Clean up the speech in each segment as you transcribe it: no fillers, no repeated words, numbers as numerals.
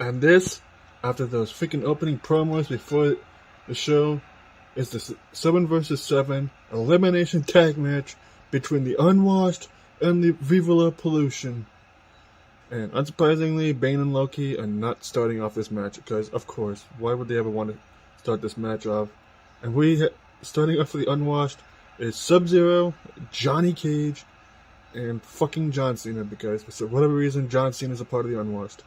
And this, after those freaking opening promos before the show, is the 7 vs 7 elimination tag match between the Unwashed and the VIVA Pollution. And unsurprisingly, Bane and Loki are not starting off this match because, of course, why would they ever want to start this match off? And starting off for the Unwashed is Sub-Zero, Johnny Cage, and fucking John Cena, because for whatever reason, John Cena is a part of the Unwashed.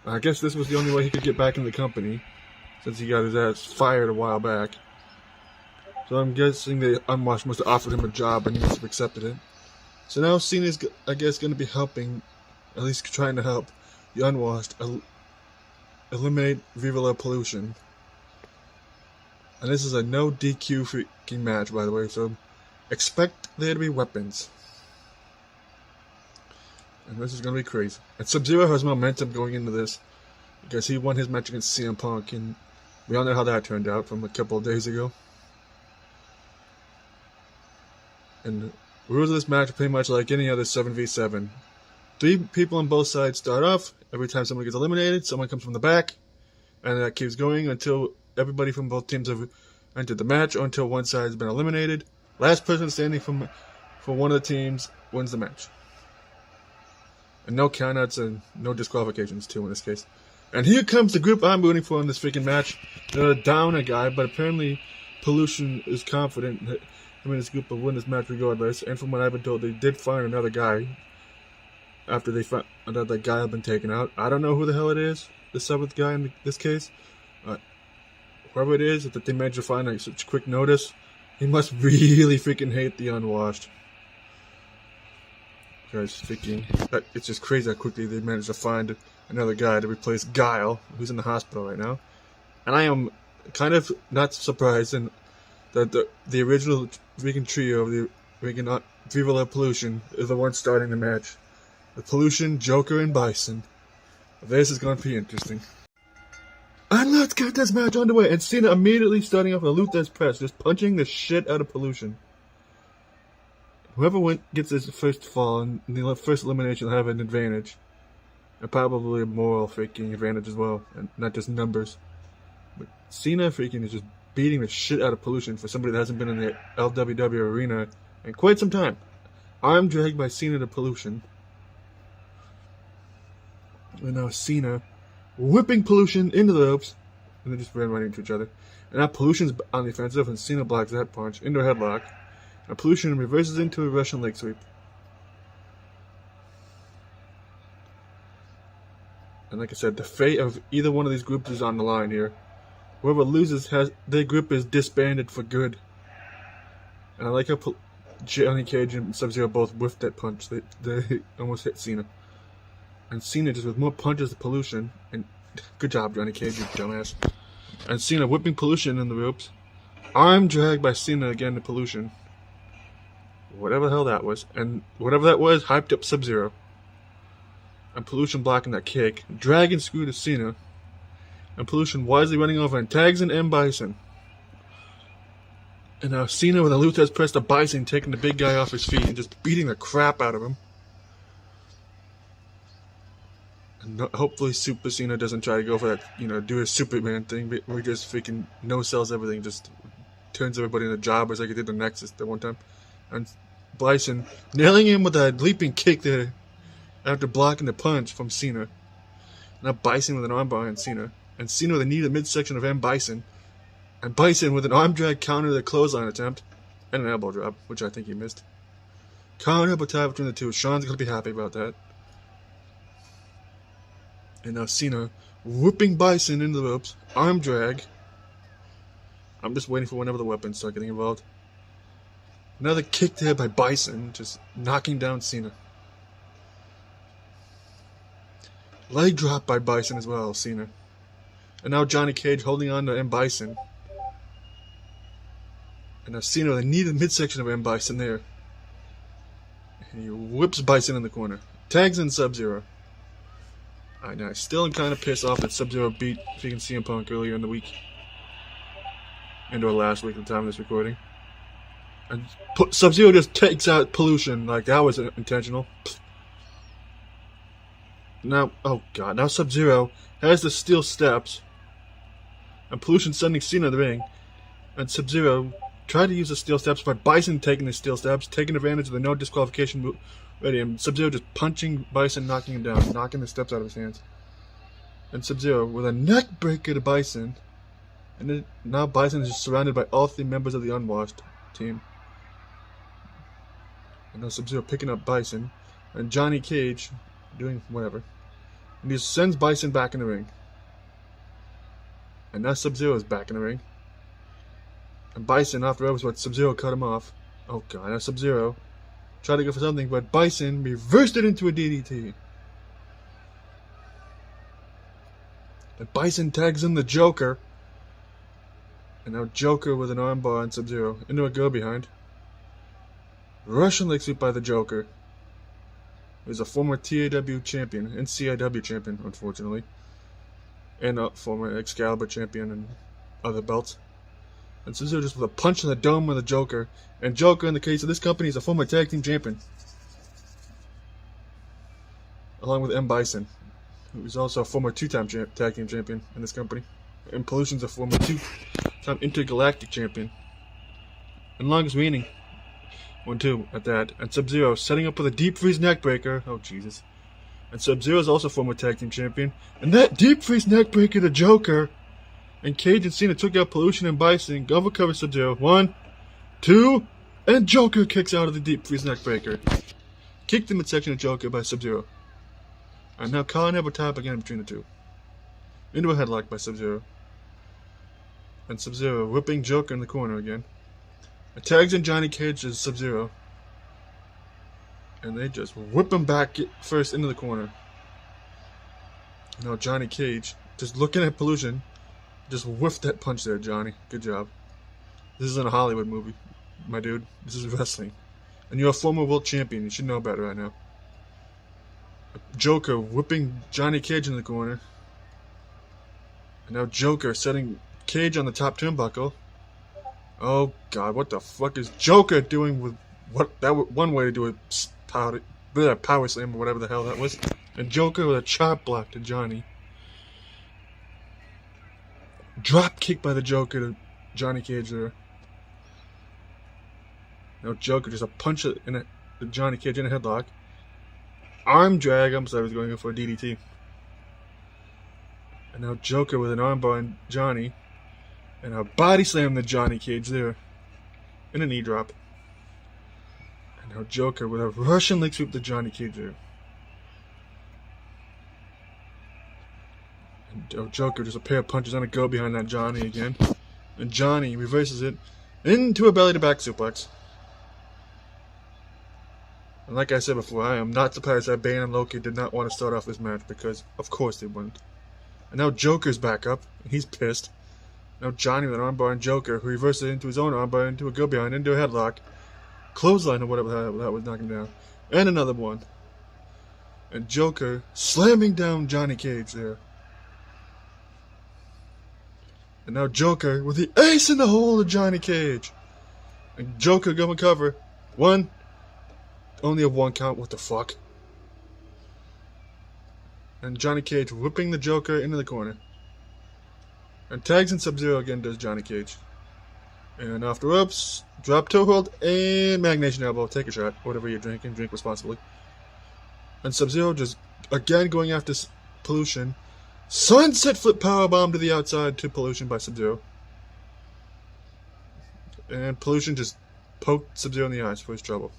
I guess this was the only way he could get back in the company, since he got his ass fired a while back. So I'm guessing the Unwashed must have offered him a job and he must have accepted it. So now Cena's, I guess, going to be helping, at least trying to help, the Unwashed eliminate VIVA Pollution. And this is a no DQ freaking match, by the way, so expect there to be weapons. And this is going to be crazy. And Sub-Zero has momentum going into this, because he won his match against CM Punk, and we all know how that turned out from a couple of days ago. And the rules of this match are pretty much like any other 7v7. 3 people on both sides start off. Every time someone gets eliminated, someone comes from the back, and that keeps going until everybody from both teams have entered the match, or until one side has been eliminated. Last person standing for one of the teams wins the match. And no countouts and no disqualifications, too, in this case. And here comes the group I'm rooting for in this freaking match. They're down a guy, but apparently Pollution is confident that him and his group will win this match regardless. And from what I've been told, they did find another guy after they found out that guy had been taken out. I don't know who the hell it is, the 7th guy in this case. Whoever it is that they managed to find at such quick notice, he must really freaking hate the Unwashed. Guys, freaking, it's just crazy how quickly they managed to find another guy to replace Guile, who's in the hospital right now. And I am kind of not surprised that the original freaking trio of the freaking VIVA Pollution is the one starting the match. The Pollution, Joker, and Bison. This is going to be interesting. And let's get this match underway. And Cena immediately starting off with a Luther's press, just punching the shit out of Pollution. Whoever gets his first fall and the first elimination will have an advantage. And probably a moral freaking advantage as well, and not just numbers. But Cena freaking is just beating the shit out of Pollution for somebody that hasn't been in the LWW arena in quite some time. Arm dragged by Cena to Pollution. And now Cena whipping Pollution into the ropes, and they just ran right into each other. And now Pollution's on the offensive, and Cena blocks that punch into a headlock. And Pollution reverses into a Russian leg sweep. And like I said, the fate of either one of these groups is on the line here. Whoever loses, their group is disbanded for good. And I like how Johnny Cage and Sub-Zero both whiffed that punch. They almost hit Cena. And Cena just with more punches to Pollution. And good job, Johnny Cage, you dumbass. And Cena whipping Pollution in the ropes. Arm dragged by Cena again to Pollution. Whatever the hell that was. And whatever that was, hyped up Sub-Zero. And Pollution blocking that kick. Dragging screw to Cena. And Pollution wisely running over and tags in M. Bison. And now Cena with a Luther's press to Bison, taking the big guy off his feet and just beating the crap out of him. And hopefully Super Cena doesn't try to go for that, do his Superman thing, where he just freaking no-sells everything, just turns everybody into jobbers like he did the Nexus that one time. And Bison nailing him with a leaping kick there after blocking the punch from Cena. Now Bison with an armbar on Cena. And Cena with a knee to the midsection of M. Bison. And Bison with an arm drag counter to the clothesline attempt. And an elbow drop, which I think he missed. Counter elbow tie between the two. Sean's going to be happy about that. And now Cena whipping Bison into the ropes. Arm drag. I'm just waiting for one of the weapons to start getting involved. Another kick there by Bison, just knocking down Cena. Leg drop by Bison as well, Cena. And now Johnny Cage holding on to M. Bison. And now Cena with a knee to the midsection of M. Bison there. And he whips Bison in the corner. Tags in Sub-Zero. I know, still am kind of pissed off that Sub-Zero beat freaking CM Punk earlier in the week. Into last week at the time of this recording. And Sub-Zero just takes out Pollution like that was intentional. Now, oh god, now Sub-Zero has the steel steps, and Pollution sending Cena to the ring, and Sub-Zero tried to use the steel steps by Bison taking the steel steps, taking advantage of the no disqualification move, and Sub-Zero just punching Bison, knocking him down, knocking the steps out of his hands. And Sub-Zero with a neck breaker to Bison, and then, now Bison is just surrounded by all 3 members of the Unwashed team. And now Sub-Zero picking up Bison, and Johnny Cage doing whatever. And he sends Bison back in the ring. And now Sub-Zero is back in the ring. And Bison, after that was what Sub-Zero cut him off. Oh god, now Sub-Zero tried to go for something, but Bison reversed it into a DDT. And Bison tags in the Joker. And now Joker with an armbar on Sub-Zero into a go-behind. Russian leg sweep by the Joker. He's a former TAW champion and CIW champion, unfortunately. And a former Excalibur champion and other belts. And Sub-Zero just with a punch in the dome of the Joker. And Joker, in the case of this company, is a former tag team champion. Along with M. Bison, who is also a former 2-time tag team champion in this company. And Pollution's a former 2-time intergalactic champion. And longest reigning 1-2 at that. And Sub-Zero setting up with a deep freeze neck breaker. Oh Jesus. And Sub-Zero is also a former tag team champion. And that deep freeze neck breaker to Joker. And Cage and Cena took out Pollution and Bison. Overcover Sub-Zero. 1, 2, and Joker kicks out of the deep freeze neck breaker. Kicked in midsection of Joker by Sub-Zero. And now Colin have a tap again between the two. Into a headlock by Sub-Zero. And Sub-Zero whipping Joker in the corner again. It tags in Johnny Cage as Sub-Zero. And they just whip him back first into the corner. Now Johnny Cage, just looking at Pollution, just whiffed that punch there, Johnny. Good job. This isn't a Hollywood movie, my dude. This is wrestling. And you're a former world champion. You should know better right now. Joker whipping Johnny Cage in the corner. And now Joker setting Cage on the top turnbuckle. Oh god, what the fuck is Joker doing with what? That one way to do a power slam or whatever the hell that was. And Joker with a chop block to Johnny. Drop kick by the Joker to Johnny Cage there. Now Joker just a punch in a Johnny Cage in a headlock. Arm drag. I'm sorry, I was going for a DDT. And now Joker with an armbar on Johnny. And a body slam to Johnny Cage there. And a knee drop. And now Joker with a Russian leg sweep to Johnny Cage there. And Joker just a pair of punches on a go behind that Johnny again. And Johnny reverses it into a belly to back suplex. And like I said before, I am not surprised that Bane and Loki did not want to start off this match, because of course they wouldn't. And now Joker's back up, and he's pissed. Now Johnny with an armbar on Joker, who reverses it into his own armbar, into a go behind, into a headlock. Clothesline or whatever that was knocking down. And another one. And Joker slamming down Johnny Cage there. And now Joker with the ace in the hole of Johnny Cage. And Joker going cover. 1. Only a 1 count, what the fuck? And Johnny Cage whipping the Joker into the corner. And tags in Sub-Zero again does Johnny Cage. And after ropes, drop toe hold, and Magnation Elbow. Take a shot, whatever you're drinking, drink responsibly. And Sub-Zero just again going after Pollution. Sunset flip powerbomb to the outside to Pollution by Sub-Zero. And Pollution just poked Sub-Zero in the eyes for his trouble.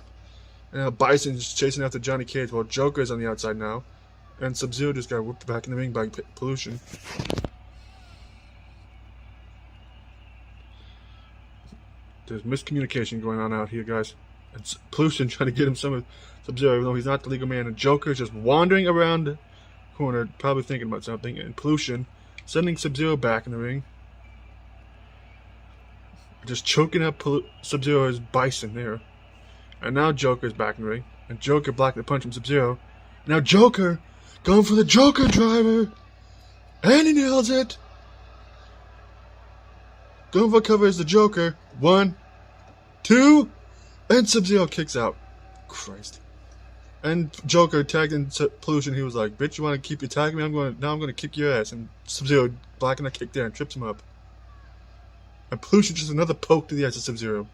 And now Bison's chasing after Johnny Cage while Joker's on the outside now. And Sub-Zero just got whipped back in the ring by Pollution. There's miscommunication going on out here, guys. And Pollution trying to get him some of Sub-Zero, even though he's not the legal man. And Joker's just wandering around the corner, probably thinking about something. And Pollution sending Sub-Zero back in the ring. Just choking up Sub-Zero's Bison there. And now Joker's back in the ring. And Joker blocked the punch from Sub-Zero. Now Joker going for the Joker driver. And he nails it. Going for cover is the Joker. 1, 2, and Sub-Zero kicks out. Christ. And Joker tagged in Pollution. He was like, "Bitch, you want to keep attacking me? Now I'm gonna kick your ass." And Sub-Zero blocking a kick there and trips him up. And Pollution just another poke to the ass of Sub-Zero.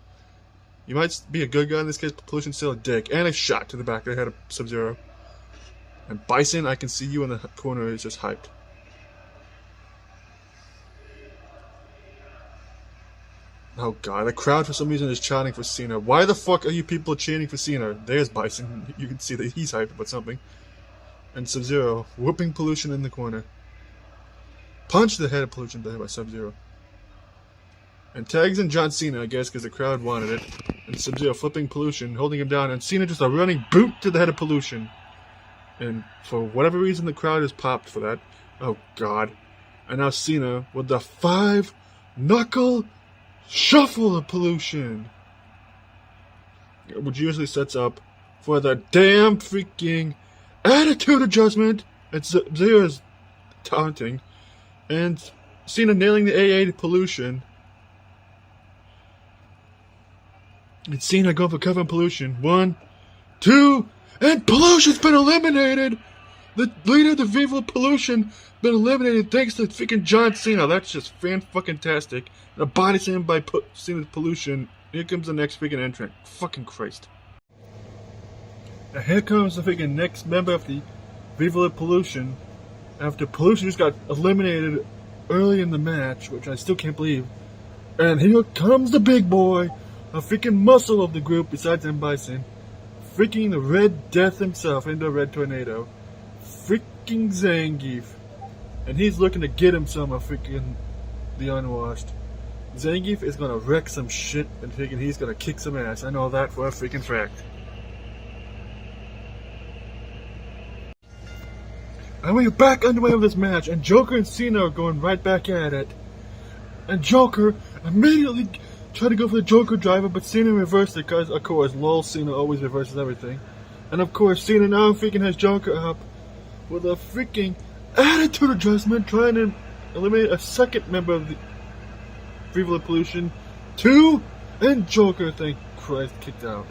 You might be a good guy in this case, but Pollution's still a dick. And a shot to the back of the head of Sub-Zero. And Bison, I can see you in the corner, is just hyped. Oh god, the crowd for some reason is chanting for Cena. Why the fuck are you people chanting for Cena? There's Bison. You can see that he's hyped about something. And Sub-Zero whooping Pollution in the corner. Punch the head of Pollution by Sub-Zero. And tags in John Cena, I guess, because the crowd wanted it. And Sub-Zero flipping Pollution, holding him down, and Cena just a running boot to the head of Pollution. And for whatever reason, the crowd is popped for that. Oh god. And now Cena with the 5-knuckle shuffle of Pollution. Which usually sets up for the damn freaking attitude adjustment. And Sub-Zero's taunting. And Cena nailing the AA to Pollution. And Cena going for cover and Pollution. 1, 2, and Pollution's been eliminated! The leader of the Viva Pollution been eliminated thanks to freaking John Cena. That's just fan-fucking-tastic. And a body slam by Cena's Pollution. Here comes the next freaking entrant. Fucking Christ. Now here comes the freaking next member of the Viva Pollution. After Pollution just got eliminated early in the match, which I still can't believe. And here comes the big boy. A freaking muscle of the group besides M. Bison. Freaking the Red Death himself into a Red Tornado. Freaking Zangief. And he's looking to get him some of freaking the Unwashed. Zangief is gonna wreck some shit and freaking he's gonna kick some ass. I know that for a freaking fact. And we're back underway with this match, and Joker and Cena are going right back at it. And Joker immediately tried to go for the Joker driver, but Cena reversed it because, of course, lol, Cena always reverses everything. And of course, Cena now freaking has Joker up with a freaking attitude adjustment, trying to eliminate a second member of the Viva Pollution. 2, and Joker, thank Christ, kicked out.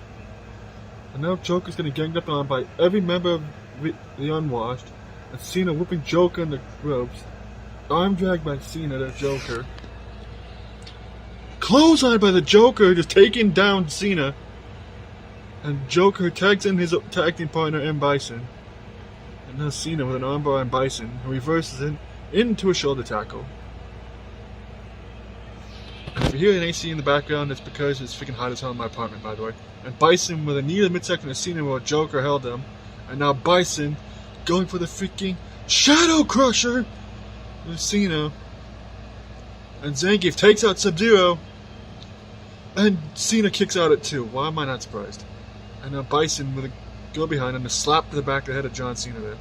And now Joker's getting ganged up on by every member of the Unwashed. And Cena whooping Joker in the ropes. Arm dragged by Cena to Joker. Clothesline by the Joker, just taking down Cena. And Joker tags in his tag team partner, M. Bison. And now Cena with an armbar on Bison, who reverses it into a shoulder tackle. And if you hear an AC in the background, it's because it's freaking hot as hell in my apartment, by the way. And Bison with a knee to the midsection of Cena while Joker held him. And now Bison going for the freaking Shadow Crusher with Cena. And Zangief takes out Sub-Zero. And Cena kicks out at 2. Why am I not surprised? And now Bison with a go behind and a slap to the back of the head of John Cena there.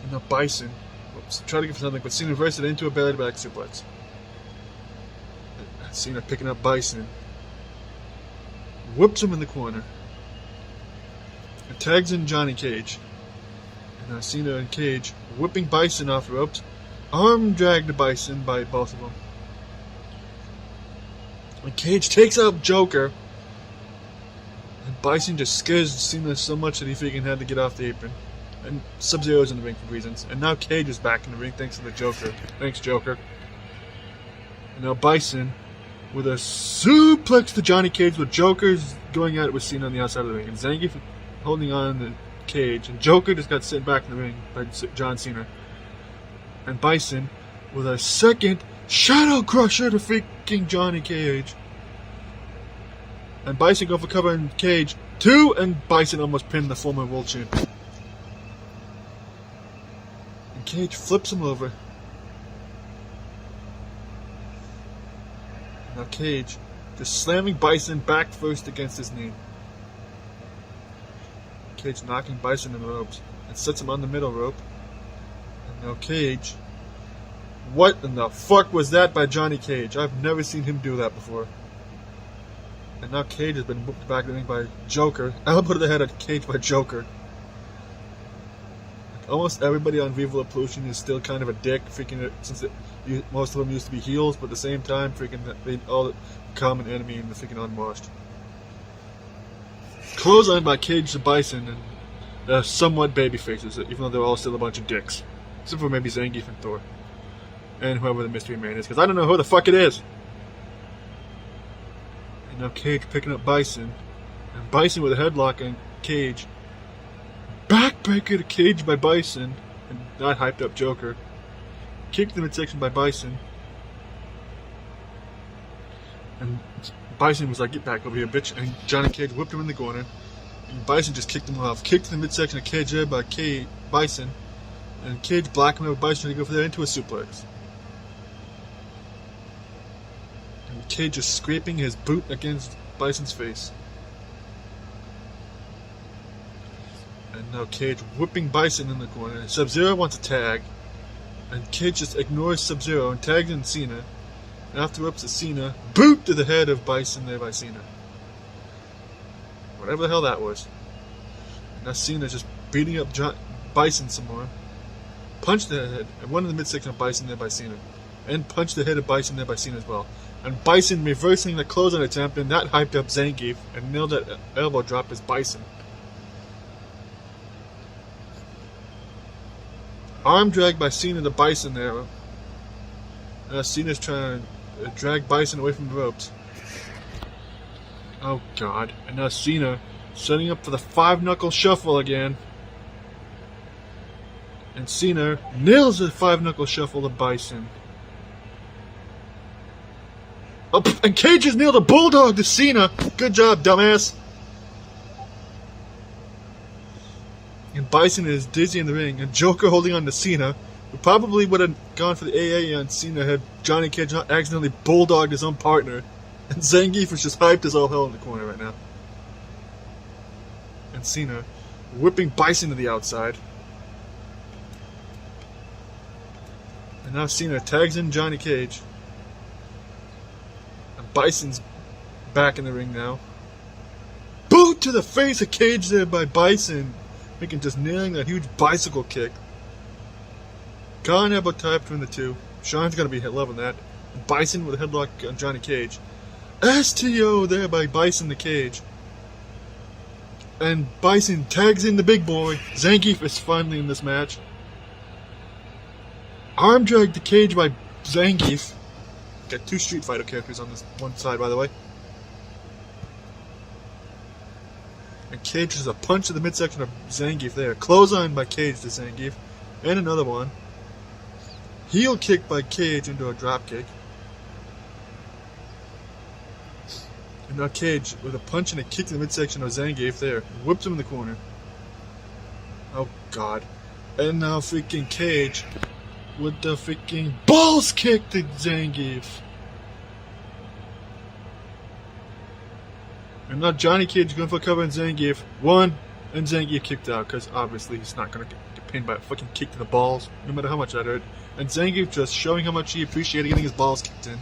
And now Bison trying to get for something, but Cena reversed it into a belly to back suplex. And Cena picking up Bison. Whoops him in the corner. And tags in Johnny Cage. And now Cena and Cage whipping Bison off the ropes. Arm drag to Bison by both of them. And Cage takes out Joker. And Bison just scares Cena so much that he freaking had to get off the apron. And Sub-Zero's in the ring for reasons. And now Cage is back in the ring thanks to the Joker. Thanks, Joker. And now Bison with a suplex to Johnny Cage with Joker's going at it with Cena on the outside of the ring. And Zangief holding on to Cage. And Joker just got sent back in the ring by John Cena. And Bison with a second Shadow Crusher to freaking Johnny Cage. And Bison go for cover and Cage. 2, and Bison almost pinned the former world champion. And Cage flips him over. Now Cage just slamming Bison back first against his knee. Cage knocking Bison in the ropes and sets him on the middle rope. And now Cage. What in the fuck was that by Johnny Cage? I've never seen him do that before. And now Cage has been whooped back in the ring by Joker. Elbow to the head of Cage by Joker. Like almost everybody on Viva Pollution is still kind of a dick, freaking it, since most of them used to be heels, but at the same time, freaking they all common enemy in the freaking Unwashed. Clothesline by Cage to Bison and somewhat baby faces, even though they're all still a bunch of dicks. Except for maybe Zangief and Thor. And whoever the mystery man is, because I don't know who the fuck it is. And now Cage picking up Bison. And Bison with a headlock on Cage. Backbreaker to Cage by Bison. And not hyped up Joker. Kick to the midsection by Bison. And Bison was like, get back over here, bitch. And Johnny Cage whipped him in the corner. And Bison just kicked him off. Kicked to the midsection of Cage there by Bison. And Cage blocked him with Bison trying to go for there into a suplex. And Cage just scraping his boot against Bison's face. And now Cage whipping Bison in the corner. Sub-Zero wants a tag. And Cage just ignores Sub-Zero and tags in Cena. And after whips to Cena, boot to the head of Bison there by Cena. Whatever the hell that was. And now Cena's just beating up Bison some more. Punch the head, and one in the midsection of Bison there by Cena. And punch the head of Bison there by Cena as well. And Bison reversing the clothesline attempt, and that hyped up Zangief, and nailed that elbow drop as Bison. Arm drag by Cena to Bison there. Cena's trying to drag Bison away from the ropes. Oh god. And now Cena setting up for the 5-knuckle shuffle again. And Cena nails the 5-knuckle shuffle to Bison. Oh, and Cage has nailed a bulldog to Cena. Good job, dumbass. And Bison is dizzy in the ring. And Joker holding on to Cena. Who probably would have gone for the AA on Cena had Johnny Cage not accidentally bulldogged his own partner. And Zangief was just hyped as all hell in the corner right now. And Cena whipping Bison to the outside. And now Cena tags in Johnny Cage. And Bison's back in the ring now. Boot to the face of Cage there by Bison. Making just nailing that huge bicycle kick. Gone elbow tie between the two. Sean's gonna be loving that. And Bison with a headlock on Johnny Cage. STO there by Bison to Cage. And Bison tags in the big boy. Zangief is finally in this match. Arm drag to Cage by Zangief. Got 2 Street Fighter characters on this one side, by the way. And Cage is a punch to the midsection of Zangief there. Clothesline by Cage to Zangief. And another one. Heel kick by Cage into a drop kick. And now Cage with a punch and a kick to the midsection of Zangief there. Whips him in the corner. Oh god. And now freaking Cage with the freaking balls kick to Zangief. And now Johnny Cage going for a cover on Zangief. One, and Zangief kicked out because obviously he's not going to get pinned by a fucking kick to the balls, no matter how much that hurt. And Zangief just showing how much he appreciated getting his balls kicked in.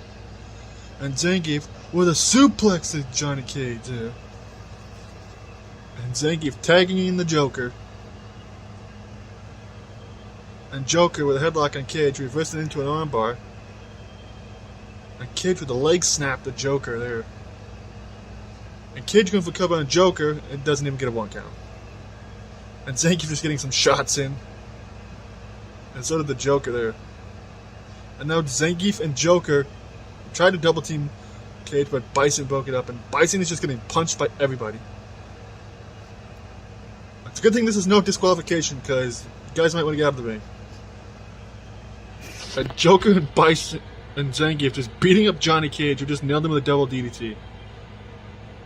And Zangief with a suplex to Johnny Cage there. And Zangief tagging in the Joker. And Joker with a headlock on Cage, reversing into an armbar. And Cage with a leg snap to Joker there. And Cage going for cover on Joker, and doesn't even get a 1 count. And Zangief just getting some shots in. And so did the Joker there. And now Zangief and Joker tried to double team Cage, but Bison broke it up, and Bison is just getting punched by everybody. It's a good thing this is no disqualification, because guys might want to get out of the ring. And Joker and Bison and Zangief just beating up Johnny Cage, who just nailed him with a double DDT.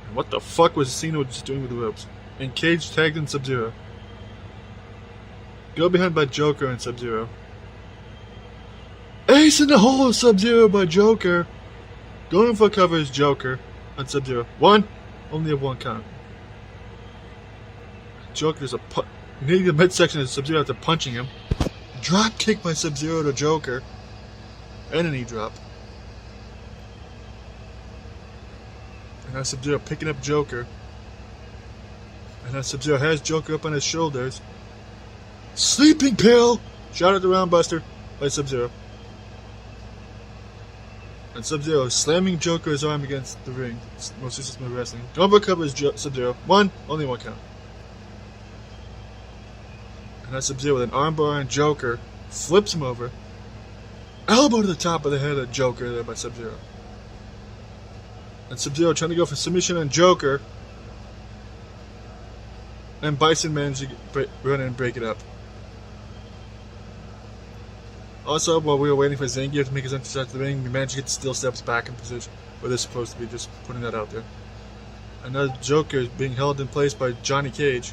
And what the fuck was Cena just doing with the ropes? And Cage tagged in Sub-Zero. Go behind by Joker and Sub-Zero. Ace in the hole of Sub-Zero by Joker. Going for cover is Joker on Sub-Zero. 1, only a 1 count. Joker's hitting the midsection of Sub-Zero after punching him. Drop kick by Sub-Zero to Joker. And a knee drop. And now Sub-Zero picking up Joker. And now Sub-Zero has Joker up on his shoulders. Sleeping pill! Shout out to Roundbuster by Sub-Zero. And Sub-Zero slamming Joker's arm against the ring. It's most system of wrestling. Over covers Sub-Zero. Only one count. And that's Sub-Zero with an armbar on Joker. Flips him over. Elbow to the top of the head of Joker there by Sub-Zero. And Sub-Zero trying to go for submission on Joker. And Bison managed to run in and break it up. Also, while we were waiting for Zangief to make his entrance out to the ring, we managed to get the steel steps back in position where they're supposed to be, just putting that out there. Another Joker is being held in place by Johnny Cage.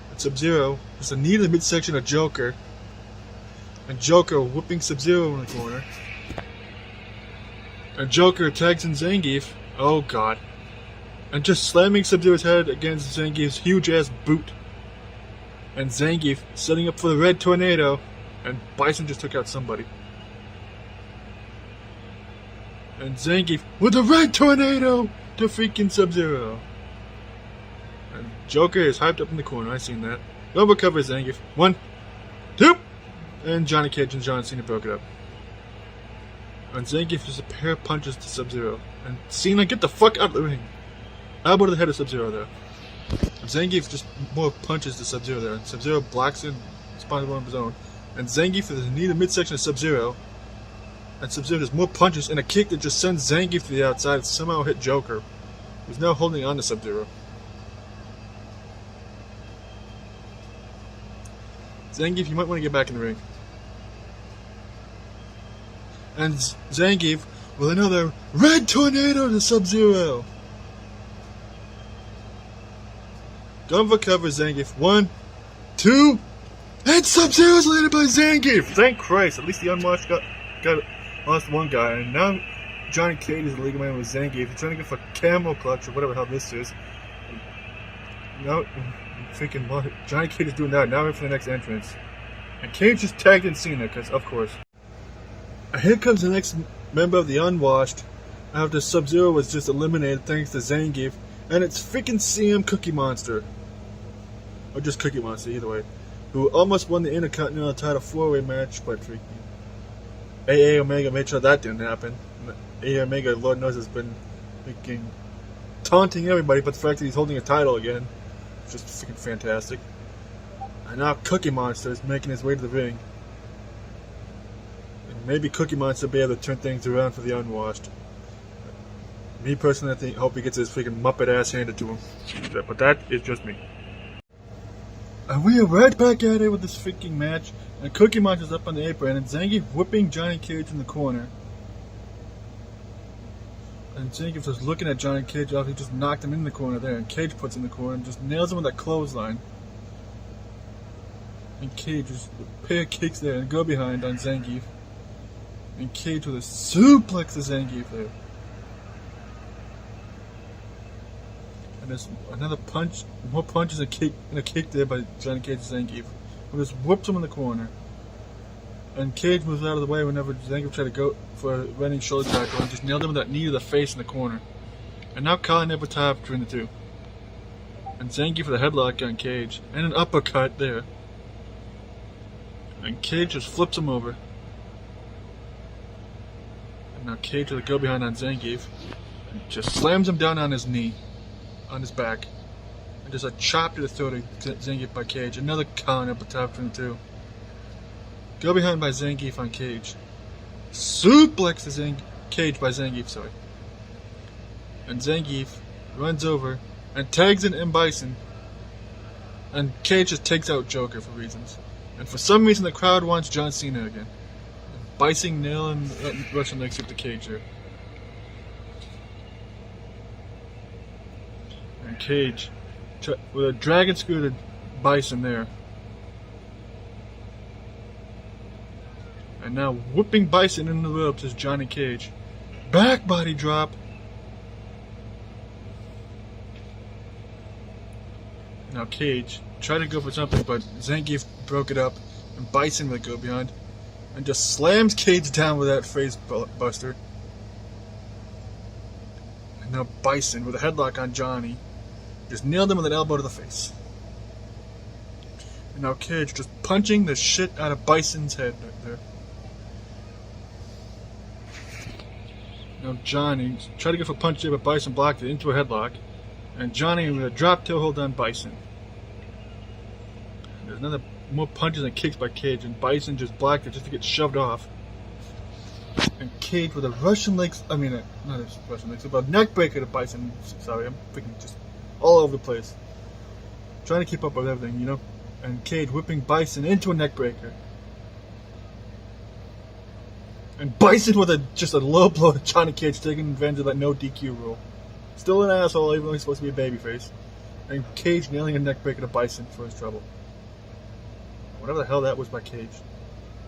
And Sub-Zero, just a knee to the midsection of Joker. And Joker whipping Sub-Zero in the corner. And Joker tags in Zangief. Oh god. And just slamming Sub-Zero's head against Zangief's huge ass boot. And Zangief setting up for the Red Tornado. And Bison just took out somebody. And Zangief with the Red Tornado to freaking Sub-Zero. And Joker is hyped up in the corner. I seen that. Overcover Zangief. 1, 2. And Johnny Cage and John Cena broke it up. And Zangief just a pair of punches to Sub-Zero. And Cena, get the fuck out of the ring. Elbow to the head of Sub-Zero there. And Zangief just more punches to Sub-Zero there. And Sub-Zero blocks in, spawns one of his own. And Zangief with his knee to the midsection of Sub-Zero. And Sub-Zero does more punches and a kick that just sends Zangief to the outside and somehow hit Joker, who's now holding on to Sub-Zero. Zangief, you might want to get back in the ring. And Zangief with another Red Tornado to Sub-Zero. Going for cover, Zangief. 1, 2, and Sub-Zero's landed by Zangief! Thank Christ, at least the Unwashed got lost one guy, and now Johnny Cage is the legal man with Zangief. He's trying to go for Camel Clutch or whatever the hell this is. Now, freaking Johnny Cage is doing that. Now we're for the next entrance. And Cage just tagged in Cena, because of course. And here comes the next member of the Unwashed, after Sub-Zero was just eliminated thanks to Zangief, and it's freaking CM Cookie Monster. Or just Cookie Monster, either way. Who almost won the Intercontinental title 4-way match, but freaking AA Omega made sure that didn't happen. AA Omega, Lord knows, has been freaking taunting everybody, but the fact that he's holding a title again is just freaking fantastic. And now Cookie Monster is making his way to the ring. And maybe Cookie Monster will be able to turn things around for the Unwashed. Me personally, hope he gets his freaking Muppet ass handed to him. But that is just me. And we are right back at it with this freaking match. And Cookie Monster's up on the apron, and Zangief whipping Johnny Cage in the corner. And Zangief just looking at Johnny Cage off. He just knocked him in the corner there, and Cage puts him in the corner and just nails him with that clothesline. And Cage just a pair of kicks there and go behind on Zangief. And Cage with a suplex to Zangief there. And there's another punch, more punches and a kick there by Johnny Cage and Zangief. Who just whoops him in the corner. And Cage moves out of the way whenever Zangief tried to go for a running shoulder tackle and just nailed him with that knee to the face in the corner. And now Kyle never tapped between the two. And Zangief with a headlock on Cage and an uppercut there. And Cage just flips him over. And now Cage with a go behind on Zangief. And just slams him down on his knee. On his back. And just a chop to the throat of Zangief by Cage. Another count up the top between the two. Go behind by Zangief on Cage. Suplex to Cage by Zangief, sorry. And Zangief runs over and tags in M. Bison. And Cage just takes out Joker for reasons. And for some reason the crowd wants John Cena again. And Bison nailing Russian leg sweep to Cage there. And Cage with a dragon screw to Bison there. And now whipping Bison into the ropes is Johnny Cage. Back body drop. Now Cage tried to go for something, but Zangief broke it up. And Bison would go behind. And just slams Cage down with that face buster. And now Bison with a headlock on Johnny. Just nailed him with an elbow to the face. And now Cage just punching the shit out of Bison's head right there. Now Johnny tried to go for a punch there, but Bison blocked it into a headlock. And Johnny with a drop toe hold on Bison. There's another more punches and kicks by Cage, and Bison just blocked it just to get shoved off. And Cage with a Russian legs, not a Russian legs, but a neck breaker to Bison. Sorry, I'm freaking just all over the place. Trying to keep up with everything, you know? And Cage whipping Bison into a neck breaker. And Bison with just a low blow to Johnny Cage, taking advantage of that no DQ rule. Still an asshole, even though he's supposed to be a babyface. And Cage nailing a neck breaker to Bison for his trouble. Whatever the hell that was by Cage.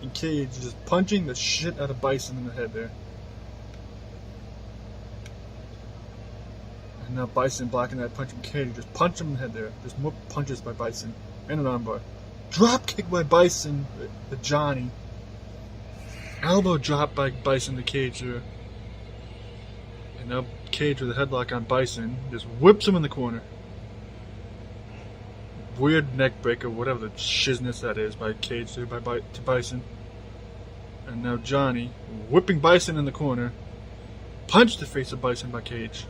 And Cage just punching the shit out of Bison in the head there. And now Bison blocking that punch from Cage. Just punch him in the head there. There's more punches by Bison. And an armbar. Drop kick by Bison to Johnny. Elbow drop by Bison to Cage there. And now Cage with a headlock on Bison. Just whips him in the corner. Weird neck breaker, whatever the shizness that is by Cage there to Bison. And now Johnny whipping Bison in the corner. Punch the face of Bison by Cage.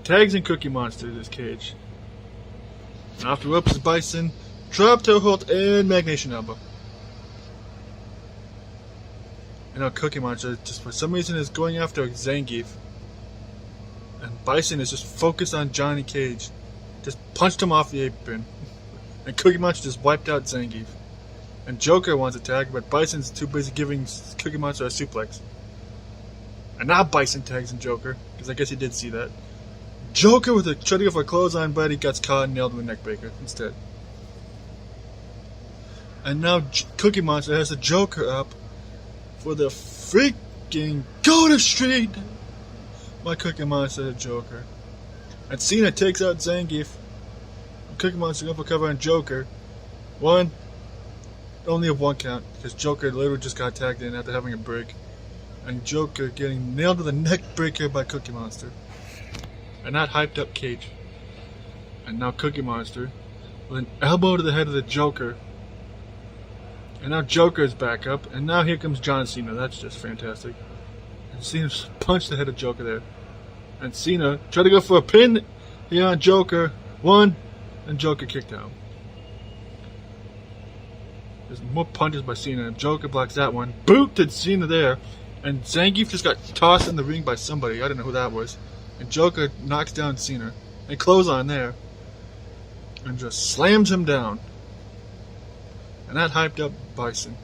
Tags and Cookie Monster this Cage. And off the ropes is Bison. Drop toe hold and Magnation elbow. And now Cookie Monster just for some reason is going after Zangief. And Bison is just focused on Johnny Cage. Just punched him off the apron. And Cookie Monster just wiped out Zangief. And Joker wants a tag, but Bison's too busy giving Cookie Monster a suplex. And now Bison tags in Joker, because I guess he did see that. Joker with a try to go for a clothesline, but he gets caught and nailed with a neck breaker instead. And now Cookie Monster has the Joker up for the freaking go to street by Cookie Monster the Joker. And Cena takes out Zangief. Cookie Monster up a cover on Joker. Only a one count, because Joker literally just got tagged in after having a break. And Joker getting nailed with a neck breaker by Cookie Monster. And that hyped up Cage. And now Cookie Monster with an elbow to the head of the Joker. And now Joker is back up. And now here comes John Cena. That's just fantastic. And Cena punched the head of Joker there. And Cena tried to go for a pin here on Joker. And Joker kicked out. There's more punches by Cena. And Joker blocks that one. Booted Cena there. And Zangief just got tossed in the ring by somebody. I don't know who that was. And Joker knocks down Cena. And clothesline there. And just slams him down. And that hyped up Bison.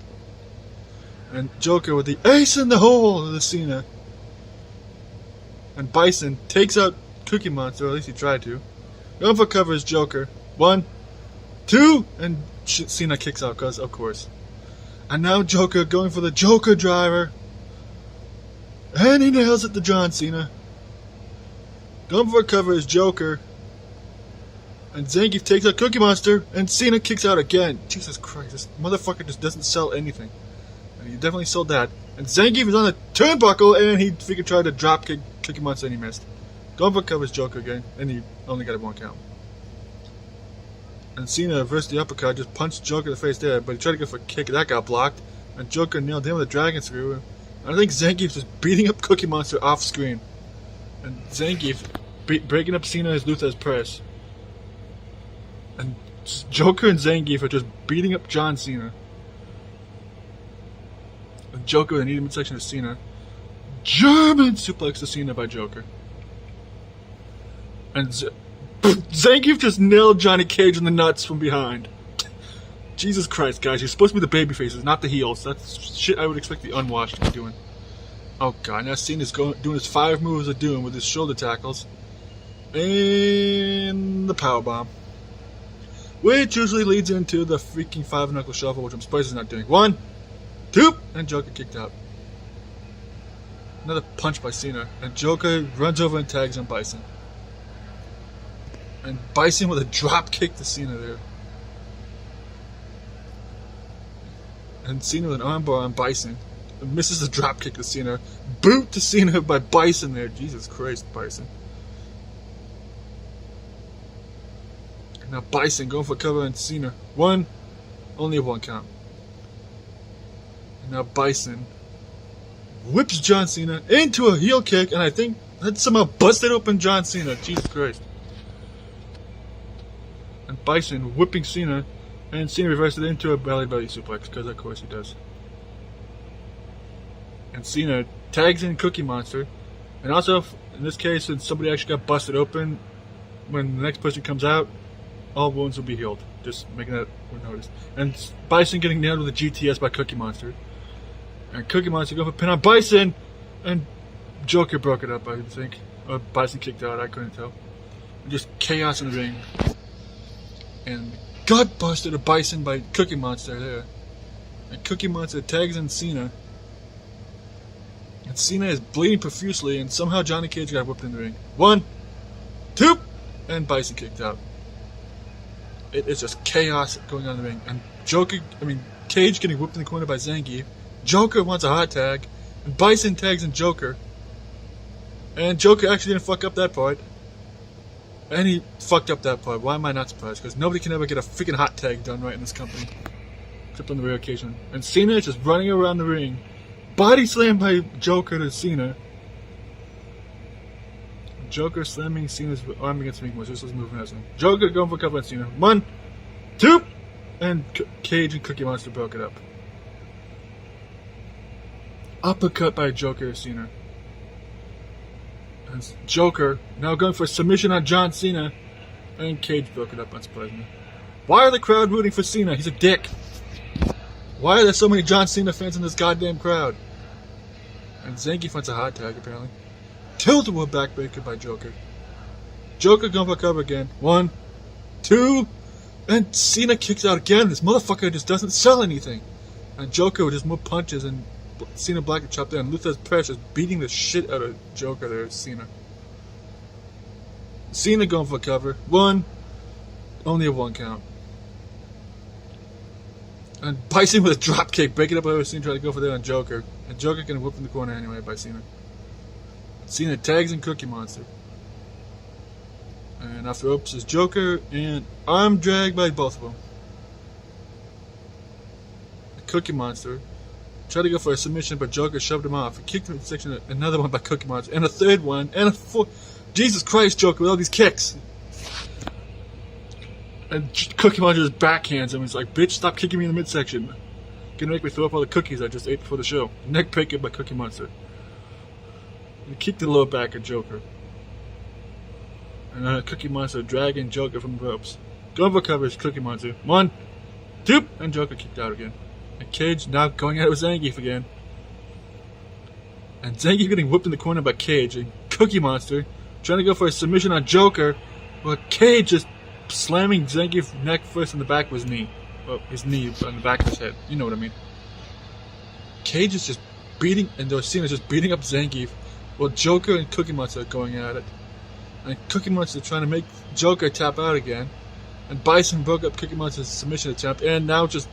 And Joker with the ace in the hole of the Cena. And Bison takes out Cookie Monster, or at least he tried to. Going for cover is Joker. 1, 2, and Cena kicks out, because of course. And now Joker going for the Joker driver. And he nails it to John Cena. Going for a cover is Joker. And Zangief takes out Cookie Monster, and Cena kicks out again. Jesus Christ, this motherfucker just doesn't sell anything. And he definitely sold that. And Zangief is on the turnbuckle, and he freaking tried to drop kick Cookie Monster, and he missed. Going for covers Joker again, and he only got a 1 count. And Cena reversed the uppercut, just punched Joker in the face there, but he tried to go for a kick, that got blocked. And Joker nailed him with a dragon screw. And I think Zangief is beating up Cookie Monster off screen. And Zangief breaking up Cena's Luther's press. And Joker and Zangief are just beating up John Cena. And Joker with an knee midsection of Cena. German suplex to Cena by Joker. And Zangief just nailed Johnny Cage in the nuts from behind. Jesus Christ, guys, you're supposed to be the babyfaces, not the heels. That's shit I would expect the Unwashed to be doing. Oh god, now Cena's doing his 5 moves of doom with his shoulder tackles. And the powerbomb. Which usually leads into the freaking 5-knuckle shuffle, which I'm surprised he's not doing. 1, 2, and Joker kicked out. Another punch by Cena, and Joker runs over and tags on Bison. And Bison with a drop kick to Cena there. And Cena with an armbar on Bison. And misses the drop kick to Cena. Boot to Cena by Bison there. Jesus Christ, Bison. Now Bison going for cover on Cena. Only a 1 count. And now Bison whips John Cena into a heel kick, and I think that somehow busted open John Cena. Jesus Christ. And Bison whipping Cena, and Cena reversed it into a belly suplex, because of course he does. And Cena tags in Cookie Monster, and also, in this case, since somebody actually got busted open, when the next person comes out, all wounds will be healed. Just making that notice. And Bison getting nailed with a GTS by Cookie Monster. And Cookie Monster going for a pin on Bison, and Joker broke it up, I think. Or Bison kicked out, I couldn't tell. And just chaos in the ring. And gut busted a Bison by Cookie Monster there. And Cookie Monster tags in Cena. And Cena is bleeding profusely, and somehow Johnny Cage got whipped in the ring. 1, 2, and Bison kicked out. It is just chaos going on in the ring. And Cage getting whipped in the corner by Zangief. Joker wants a hot tag. And Bison tags in Joker. And Joker actually didn't fuck up that part. And he fucked up that part. Why am I not surprised? Because nobody can ever get a freaking hot tag done right in this company. Except on the rare occasion. And Cena is just running around the ring. Body slam by Joker to Cena. Joker slamming Cena's arm against the ring. This was moving as him. Joker going for a cover on Cena. 1, 2, and Cage and Cookie Monster broke it up. Uppercut by Joker to Cena. And Joker now going for a submission on John Cena, and Cage broke it up, unsurprisingly. Why are the crowd rooting for Cena? He's a dick. Why are there so many John Cena fans in this goddamn crowd? And Zangief wants a hot tag, apparently. Tilt-a-whirl backbreaker by Joker. Joker going for a cover again. 1, 2, and Cena kicks out again. This motherfucker just doesn't sell anything. And Joker with just more punches, and Cena Black chopped down. Luther's Precious beating the shit out of Joker there, Cena. Cena going for a cover. 1, only a 1 count. And Bison with a drop kick, breaking up over Cena, trying to go for that on Joker. And Joker getting whipped in the corner anyway by Cena. Cena tags in Cookie Monster. And off the ropes is Joker, and arm drag by both of them. Cookie Monster tried to go for a submission, but Joker shoved him off. He kicked him in section, another one by Cookie Monster, and a third one, and a fourth. Jesus Christ, Joker, with all these kicks. And Cookie Monster just backhands him. He's like, bitch, stop kicking me in the midsection. Gonna make me throw up all the cookies I just ate before the show. Neck breaker by Cookie Monster. He kicked the lower back of Joker. And Cookie Monster dragging Joker from the ropes. Going for coverage, Cookie Monster. 1, 2, and Joker kicked out again. And Cage now going at it with Zangief again. And Zangief getting whipped in the corner by Cage. And Cookie Monster trying to go for a submission on Joker. But Cage just slamming Zangief's neck first in the back of his knee. Well, his knee on the back of his head. You know what I mean. Cage is just beating, and Cena's just beating up Zangief. While Joker and Cookie Monster are going at it. And Cookie Monster trying to make Joker tap out again. And Bison broke up Cookie Monster's submission attempt. And now just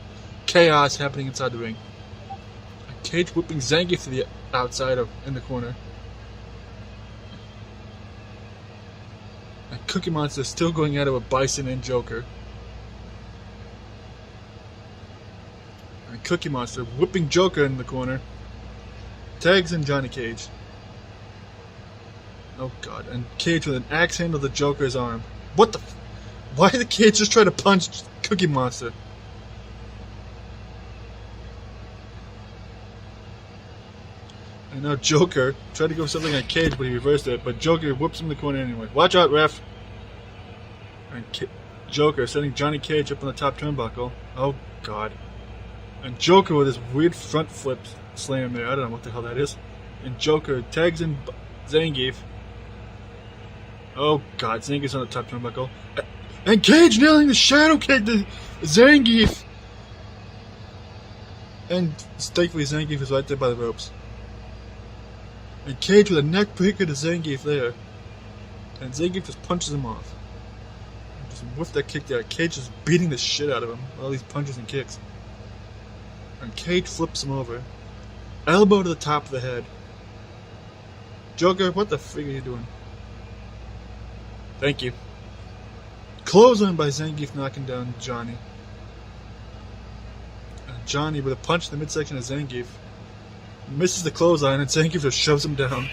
chaos happening inside the ring. And Cage whipping Zangief to the outside in the corner. And Cookie Monster still going at it with Bison and Joker. And Cookie Monster whipping Joker in the corner. Tags in Johnny Cage. Oh god, and Cage with an axe handle to Joker's arm. What the why did Cage just try to punch Cookie Monster? And now Joker tried to go for something on Cage, but he reversed it. But Joker whoops him in the corner anyway. Watch out, ref! And Joker sending Johnny Cage up on the top turnbuckle. Oh god. And Joker with his weird front flip slam there. I don't know what the hell that is. And Joker tags in Zangief. Oh god, Zangief's on the top turnbuckle. And Cage nailing the shadow kick to Zangief! And thankfully Zangief is right there by the ropes. And Cage with a neck breaker to Zangief there. And Zangief just punches him off. Just whiffed that kick there. Cage is beating the shit out of him. All these punches and kicks. And Cage flips him over. Elbow to the top of the head. Joker, what the frig are you doing? Thank you. Clothesline by Zangief knocking down Johnny. And Johnny with a punch in the midsection of Zangief. Misses the clothesline, and Zangief just shoves him down.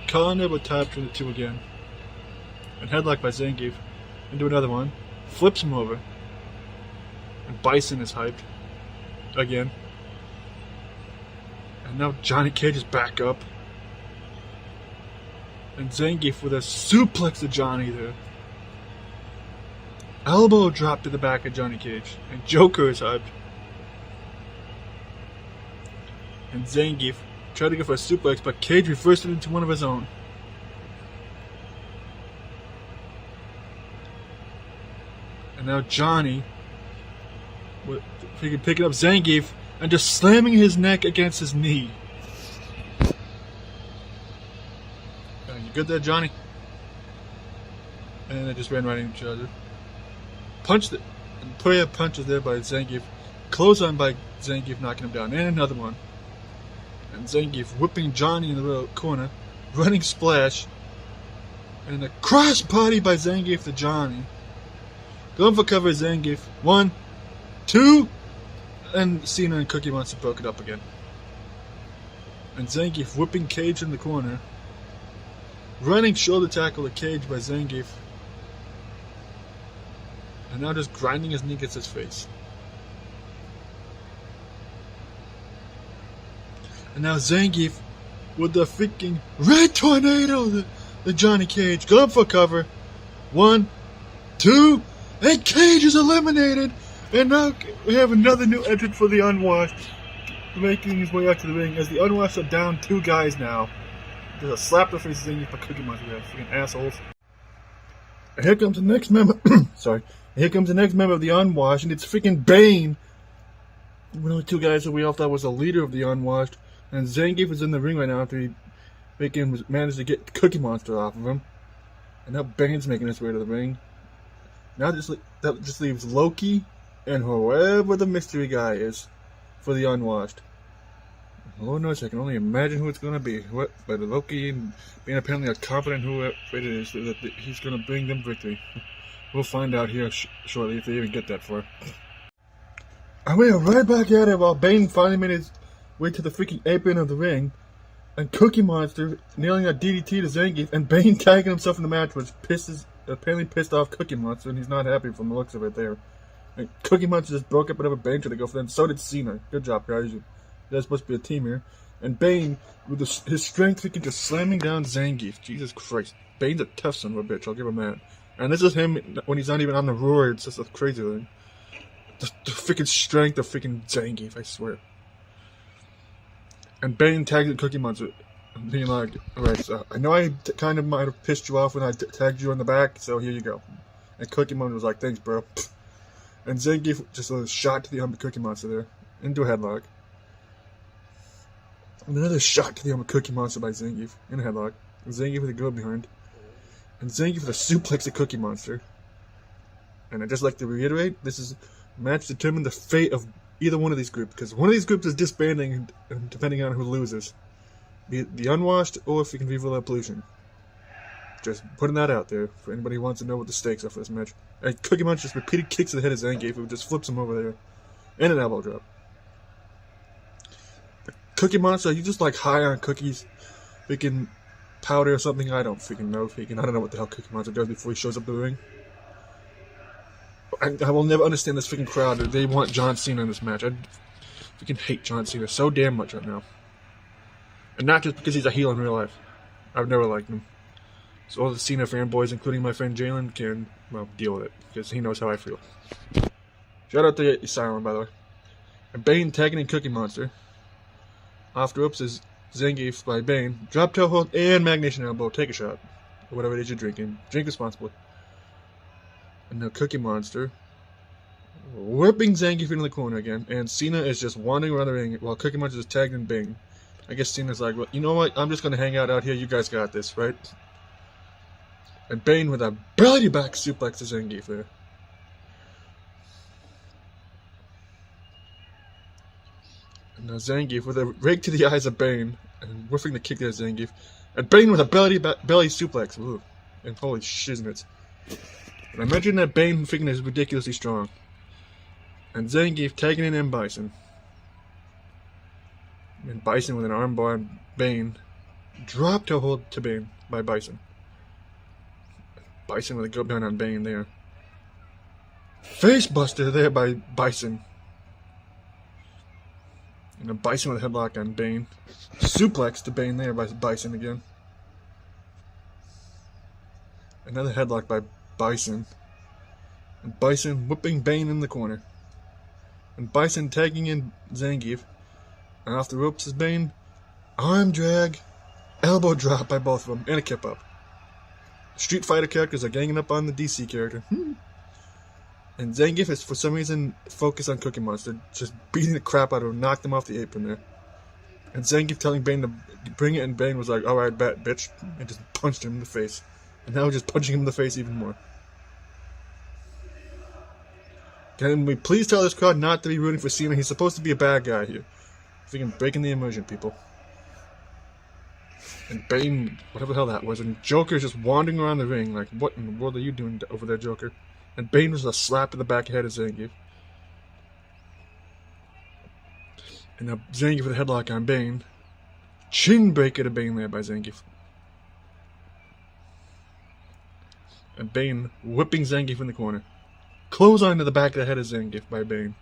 Calling it with tap between the two again. And headlock by Zangief. Into another one. Flips him over. And Bison is hyped. Again. And now Johnny Cage is back up. And Zangief with a suplex to Johnny there. Elbow drop to the back of Johnny Cage. And Joker is hyped. And Zangief tried to go for a suplex, but Cage reversed it into one of his own. And now Johnny, picking up Zangief and just slamming his neck against his knee. You good there, Johnny? And they just ran right into each other. Punched it. And prayer punches there by Zangief. Clothesline by Zangief, knocking him down. And another one. And Zangief whipping Johnny in the corner. Running splash. And a cross body by Zangief to Johnny. Going for cover Zangief. 1, 2. And Cena and Cookie Monster broke it up again. And Zangief whipping Cage in the corner. Running shoulder tackle to Cage by Zangief. And now just grinding his knee against his face. And now Zangief with the freaking Red Tornado, the Johnny Cage. Going for cover. 1, 2, and Cage is eliminated. And now we have another new entrant for the Unwashed, making his way out to the ring, as the Unwashed are down 2 guys now. There's a slap to the face of Zangief by Cookie Monster, guys. Freaking assholes. And here comes the next member. Sorry. And here comes the next member of the Unwashed, and it's freaking Bane. One of the 2 guys that we all thought was the leader of the Unwashed. And Zangief is in the ring right now after he managed to get Cookie Monster off of him. And now Bane's making his way to the ring. Now that just leaves Loki and whoever the mystery guy is for the Unwashed. Lord knows, I can only imagine who it's going to be. But Loki, being apparently a confident whoever it is, that he's going to bring them victory. We'll find out here shortly if they even get that far. And we are right back at it while Bane finally made his way to the freaking apron of the ring. And Cookie Monster nailing a DDT to Zangief, and Bane tagging himself in the match, which apparently pissed off Cookie Monster, and he's not happy from the looks of it there. And Cookie Monster just broke up whatever Bane tried to go for, and so did Cena. Good job, guys. You guys supposed to be a team here. And Bane, with his strength, he can just slamming down Zangief. Jesus Christ. Bane's a tough son of a bitch, I'll give him that. And this is him when he's not even on the roar. It's just a crazy thing. The freaking strength of freaking Zangief, I swear. And Bane tagged Cookie Monster, being like, alright, so I know I kind of might have pissed you off when I tagged you in the back, so here you go. And Cookie Monster was like, thanks, bro. And Zangief just a shot to the Cookie Monster there, into a headlock. And another shot to the Cookie Monster by Zangief, in a headlock. And Zangief with a go behind. And Zangief with a suplex to Cookie Monster. And I'd just like to reiterate, this is a match to determine the fate of either one of these groups, because one of these groups is disbanding depending on who loses. Be it the Unwashed or if we can VIVA Pollution. Just putting that out there for anybody who wants to know what the stakes are for this match. And Cookie Monster just repeated kicks to the head of Zangief, who just flips him over there. And an elbow drop. Cookie Monster, are you just like high on cookies? Freaking powder or something? I don't freaking know. I don't know what the hell Cookie Monster does before he shows up to the ring. I will never understand this freaking crowd. They want John Cena in this match. I freaking hate John Cena so damn much right now. And not just because he's a heel in real life. I've never liked him. So all the Cena fanboys, including my friend Jalen, can, well, deal with it. Because he knows how I feel. Shout out to Asylum, by the way. And Bane tagging in Cookie Monster. Off the ropes is Zangief by Bane. Drop toe hold and Magnesium Elbow. Take a shot. Or whatever it is you're drinking. Drink responsibly. And now Cookie Monster whipping Zangief into the corner again, and Cena is just wandering around the ring while Cookie Monster is tagged in Bane. I guess Cena's like, well, you know what? I'm just going to hang out here. You guys got this, right? And Bane with a belly back suplex to Zangief there. And now Zangief with a rake to the eyes of Bane and whiffing the kick there to Zangief. And Bane with a belly suplex. Ooh. And holy shiznits. And I mentioned that Bane freaking is ridiculously strong. And Zangief tagging in M. Bison. And Bison with an armbar on Bane. Drop toe hold to Bane by Bison. Bison with a go down on Bane there. Face buster there by Bison. And a Bison with a headlock on Bane. Suplex to Bane there by Bison again. Another headlock by Bison. And Bison whipping Bane in the corner. And Bison tagging in Zangief. And off the ropes is Bane. Arm drag. Elbow drop by both of them. And a kip up. Street Fighter characters are ganging up on the DC character. And Zangief is for some reason focused on Cookie Monster. Just beating the crap out of him. Knocked him off the apron there. And Zangief telling Bane to bring it. And Bane was like, alright, bet, bitch. And just punched him in the face. And now just punching him in the face even more. Can we please tell this crowd not to be rooting for Cena? He's supposed to be a bad guy here. Freaking breaking the immersion, people. And Bane, whatever the hell that was, and Joker's just wandering around the ring like, what in the world are you doing over there, Joker? And Bane was a slap in the back of the head of Zangief. And now Zangief with a headlock on Bane. Chin breaker to Bane there by Zangief. And Bane whipping Zangief in the corner. Clothesline to the back of the head of Zangief by Bane.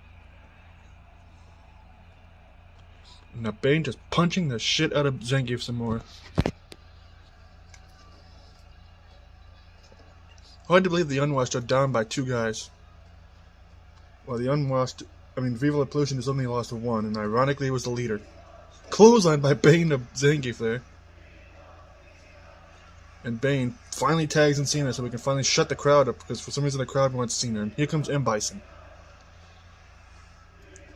And now Bane just punching the shit out of Zangief some more. Hard to believe the Unwashed are down by 2 guys. Well, the Unwashed, Viva La Pollution has only lost to 1, and ironically it was the leader. Clothesline by Bane to Zangief there. And Bane finally tags in Cena so we can finally shut the crowd up, because for some reason the crowd wants Cena. And here comes M. Bison.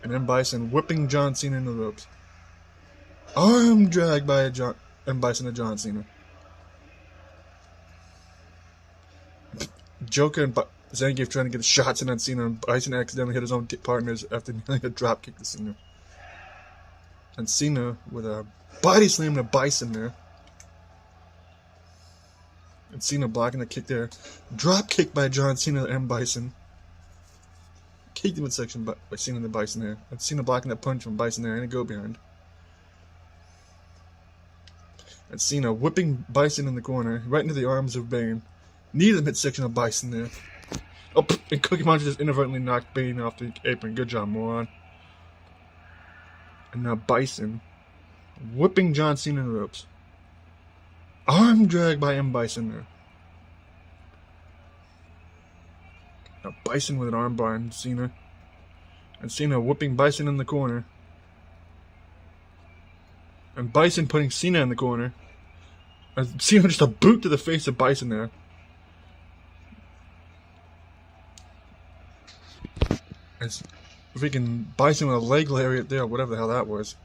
And M. Bison whipping John Cena in the ropes. Arm drag by M. Bison to John Cena. Joker and Zangief trying to get shots in on Cena, and Bison accidentally hit his own partners after nearly a drop kick to Cena. And Cena with a body slam to Bison there. And Cena blocking the kick there. Drop kick by John Cena to M. Bison. Kicked him in section by Cena to Bison there. And Cena blocking that punch from Bison there and a go behind. And Cena whipping Bison in the corner, right into the arms of Bane. Knee to the midsection of Bison there. Oh, and Cookie Monster just inadvertently knocked Bane off the apron. Good job, moron. And now Bison whipping John Cena in the ropes. Arm drag by M. Bison there. Now Bison with an armbar on Cena. And Cena whipping Bison in the corner. And Bison putting Cena in the corner. And Cena just a boot to the face of Bison there. And freaking Bison with a leg lariat there, whatever the hell that was.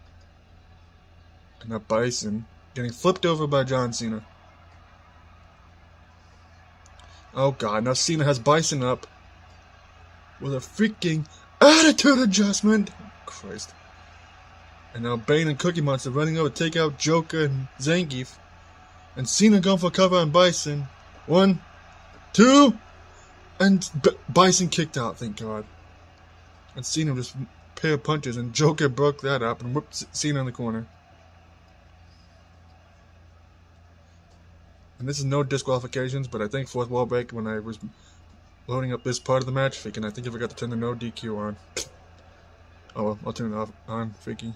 And now Bison getting flipped over by John Cena. Oh god, now Cena has Bison up with a freaking attitude adjustment. Christ. And now Bane and Cookie Monster running over to take out Joker and Zangief. And Cena going for a cover on Bison. 1, 2, and Bison kicked out, thank god. And Cena just pair of punches, and Joker broke that up and whipped Cena in the corner. And this is no disqualifications, but I think fourth wall break when I was loading up this part of the match, freaking, I think I forgot to turn the no DQ on. Oh well, I'll turn it off, off here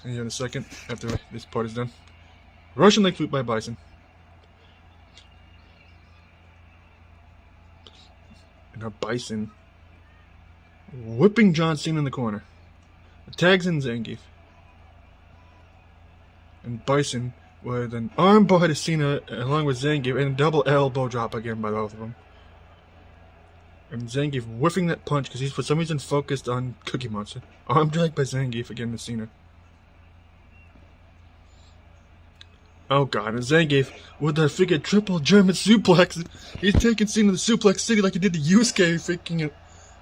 in a second after this part is done. Russian leg sweep by Bison. And now Bison whipping John Cena in the corner. Tags in Zangief. And Bison with an armbar to Cena along with Zangief and a double elbow drop again by both of them. And Zangief whiffing that punch because he's for some reason focused on Cookie Monster. Arm drag by Zangief again to Cena. Oh god, and Zangief with that freaking triple German suplex. He's taking Cena to Suplex City like he did to Yusuke freaking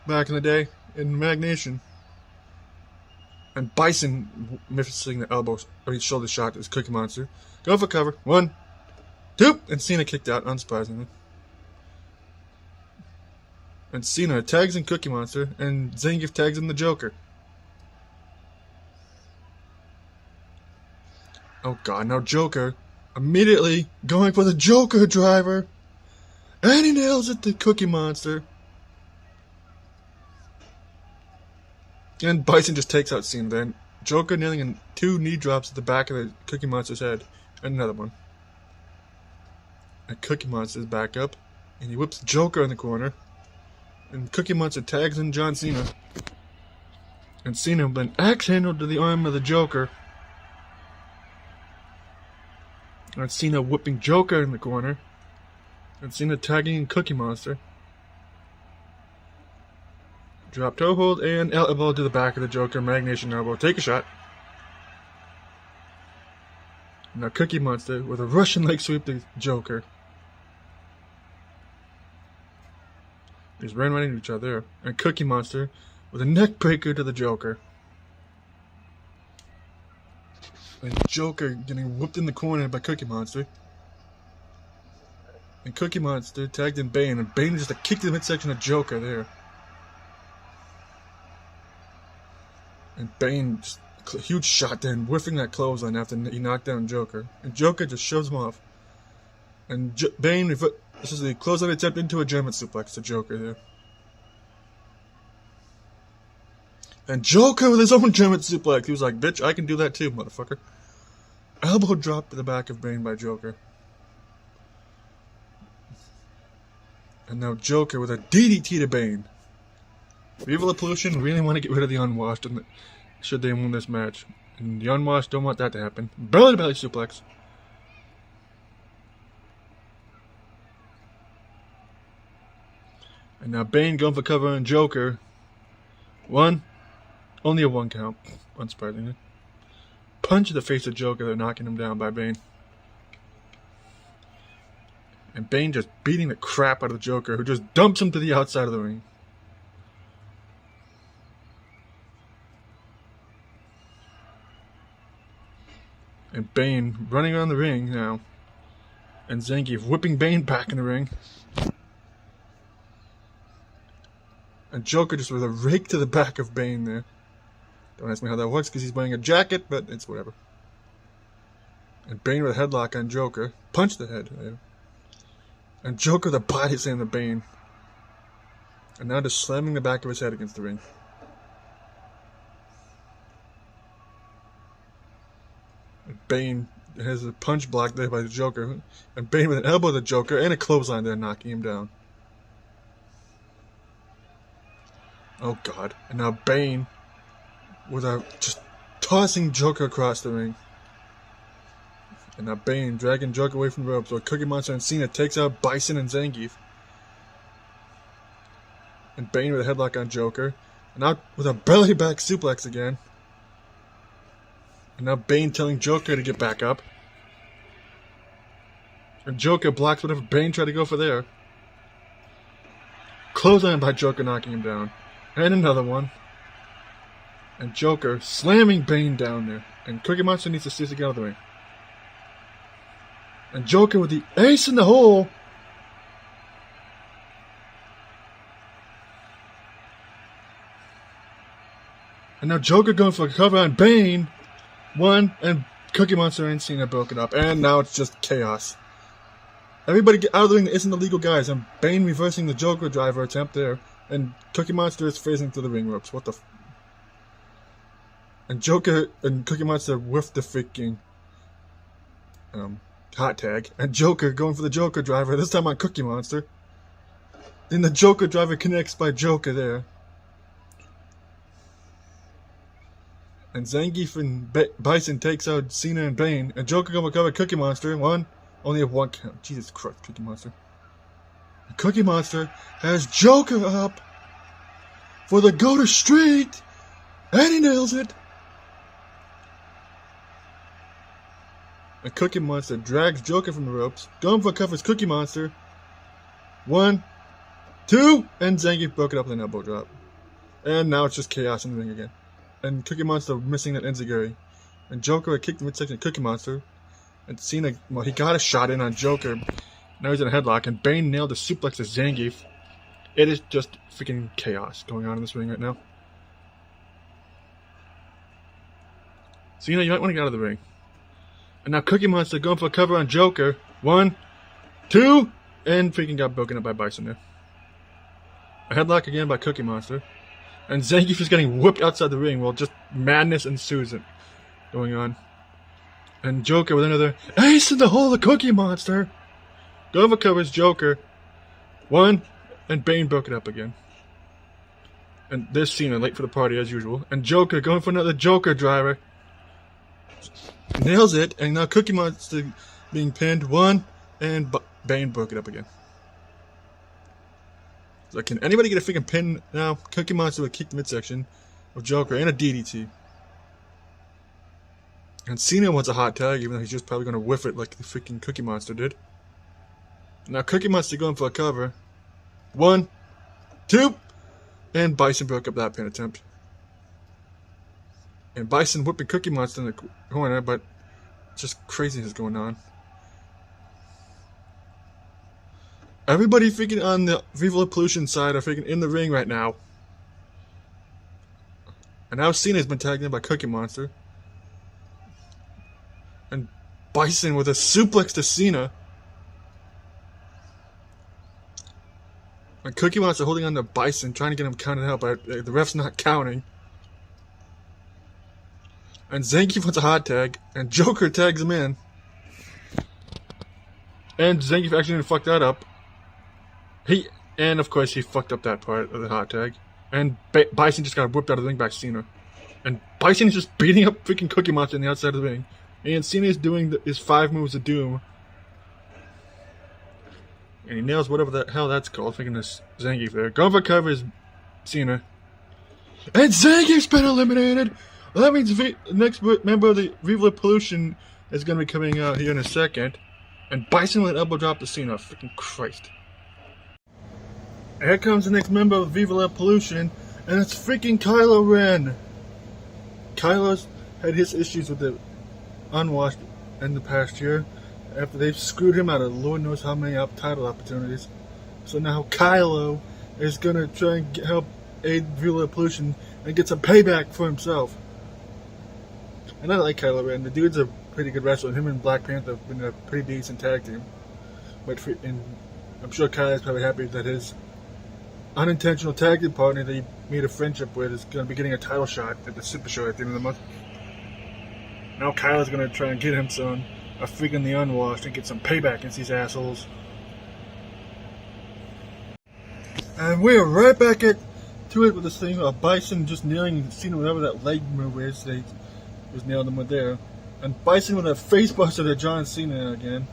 back in the day in Magnation. And Bison missing the shoulder shot to his Cookie Monster. Go for cover. 1, 2, and Cena kicked out, unsurprisingly. And Cena tags in Cookie Monster, and Zangief tags in the Joker. Oh god, now Joker immediately going for the Joker driver. And he nails it, the Cookie Monster. And Bison just takes out Cena then. Joker nailing in 2 knee drops at the back of the Cookie Monster's head. And another one. And Cookie Monster's back up. And he whips Joker in the corner. And Cookie Monster tags in John Cena. And Cena then axe handled to the arm of the Joker. And Cena whipping Joker in the corner. And Cena tagging in Cookie Monster. Drop toe hold and elbow to the back of the Joker. Magnation elbow. Take a shot. Now Cookie Monster with a Russian leg sweep to Joker. He's ran right into each other. And Cookie Monster with a neck breaker to the Joker. And Joker getting whooped in the corner by Cookie Monster. And Cookie Monster tagged in Bane. And Bane just a kick to the midsection of Joker there. And Bane just a huge shot there and whiffing that clothesline after he knocked down Joker. And Joker just shoves him off. And Bane, this is the clothesline attempt into a German suplex to Joker there. And Joker with his own German suplex. He was like, bitch, I can do that too, motherfucker. Elbow drop to the back of Bane by Joker. And now Joker with a DDT to Bane. Viva La Pollution really want to get rid of the Unwashed should they win this match. And the Unwashed don't want that to happen. Belly to belly suplex. And now Bane going for cover on Joker. Only a 1 count, unsurprisingly. Punch to the face of Joker, they're knocking him down by Bane. And Bane just beating the crap out of the Joker, who just dumps him to the outside of the ring. And Bane running around the ring now. And Zangief whipping Bane back in the ring. And Joker just with a rake to the back of Bane there. Don't ask me how that works because he's wearing a jacket, but it's whatever. And Bane with a headlock on Joker. Punch the head there. And Joker the body slam to Bane. And now just slamming the back of his head against the ring. Bane has a punch blocked there by the Joker. And Bane with an elbow to the Joker and a clothesline there knocking him down. Oh god. And now Bane with a just tossing Joker across the ring. And now Bane dragging Joker away from the ropes. So Cookie Monster and Cena takes out Bison and Zangief. And Bane with a headlock on Joker. And now with a belly back suplex again. And now Bane telling Joker to get back up. And Joker blocks whatever Bane tried to go for there. Clothesline by Joker knocking him down. And another one. And Joker slamming Bane down there. And Cookie Monster needs to see to get out of the ring. And Joker with the ace in the hole. And now Joker going for a cover on Bane. And Cookie Monster and Cena broke it up. And now it's just chaos. Everybody get out of the ring that isn't the legal guys. And Bane reversing the Joker driver attempt there. And Cookie Monster is phasing through the ring ropes. What the And Joker and Cookie Monster whiffed the freaking hot tag. And Joker going for the Joker driver, this time on Cookie Monster. And the Joker driver connects by Joker there. And Zangief and Bison takes out Cena and Bane. And Joker going to cover Cookie Monster. Only a 1 count. Jesus Christ, Cookie Monster. And Cookie Monster has Joker up for the go to street. And he nails it. And Cookie Monster drags Joker from the ropes. Going for covers Cookie Monster. 1, 2, and Zangief broke it up with an elbow drop. And now it's just chaos in the ring again. And Cookie Monster missing that enziguri. And Joker kicked the midsection of Cookie Monster. And Cena, well, he got a shot in on Joker. Now he's in a headlock. And Bane nailed a suplex to Zangief. It is just freaking chaos going on in this ring right now. Cena, you might want to get out of the ring. And now Cookie Monster going for a cover on Joker. 1, 2, and freaking got broken up by Bison there. A headlock again by Cookie Monster. And Zangief is getting whooped outside the ring while just madness ensues going on. And Joker with another ace in the hole of Cookie Monster. Going for covers Joker. 1, and Bane broke it up again. And there's Cena late for the party as usual. And Joker going for another Joker driver. Nails it, and now Cookie Monster being pinned. 1, and Bane broke it up again. So can anybody get a freaking pin now? Cookie Monster would kick the midsection of Joker and a DDT. And Cena wants a hot tag, even though he's just probably going to whiff it like the freaking Cookie Monster did. Now Cookie Monster going for a cover. 1, 2, and Bison broke up that pin attempt. And Bison whipping Cookie Monster in the corner, but just craziness going on. Everybody freaking on the VIVA Pollution side are freaking in the ring right now. And now Cena's been tagged in by Cookie Monster. And Bison with a suplex to Cena. And Cookie Monster holding on to Bison, trying to get him counted out, but the ref's not counting. And Zangief wants a hot tag, and Joker tags him in. And Zangief actually fucked that up. And of course he fucked up that part of the hot tag. And Bison just got whipped out of the ring by Cena. And Bison is just beating up freaking Cookie Monster on the outside of the ring. And Cena is doing his 5 moves of doom. And he nails whatever the hell that's called. Thinking this Zangief there. Going for cover is Cena. And Zangief's been eliminated! Well, that means the next member of the VIVA Pollution is going to be coming out here in a second. And Bison with an elbow drop to Cena. Freaking Christ. And here comes the next member of VIVA Pollution. And it's freaking Kylo Ren. Kylo's had his issues with the Unwashed in the past year. After they've screwed him out of Lord knows how many title opportunities. So now Kylo is going to try and help aid VIVA Pollution and get some payback for himself. And I like Kylo Ren. The dude's a pretty good wrestler. Him and Black Panther have been a pretty decent tag team. But I'm sure Kylo's probably happy that his unintentional tag team partner that he made a friendship with is going to be getting a title shot at the Super Show at the end of the month. Now Kylo's going to try and get him some a freaking the Unwashed and get some payback against these assholes. And we are right back to it with this thing of Bison just nailing Cena whatever that leg move is. They just nailed him with there. And Bison with a face buster to John Cena again.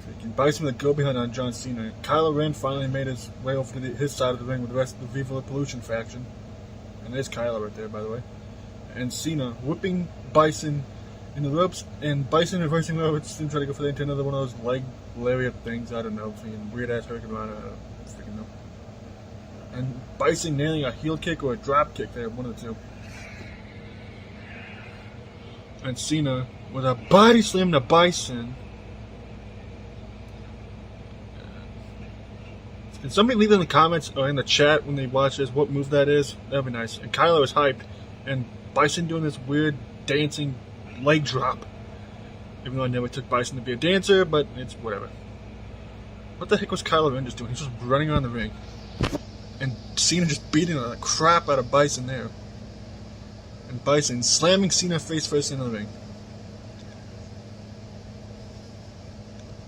Freaking Bison with a go behind on John Cena. Kylo Ren finally made his way over to his side of the ring with the rest of the VIVA Pollution faction. And there's Kylo right there, by the way. And Cena whipping Bison in the ropes, and Bison reversing ropes and trying to go for into another one of those leg lariat things. I don't know, weird ass hurricane run. I don't freaking know. And Bison nailing a heel kick or a drop kick there, one of the two. And Cena with a body slam to Bison. Can somebody leave in the comments or in the chat when they watch this what move that is? That'd be nice. And Kylo is hyped, and Bison doing this weird dancing leg drop. Even though I never took Bison to be a dancer, but it's whatever. What the heck was Kylo Ren just doing? He's just running around the ring. And Cena just beating the crap out of Bison there. And Bison slamming Cena face first into the ring.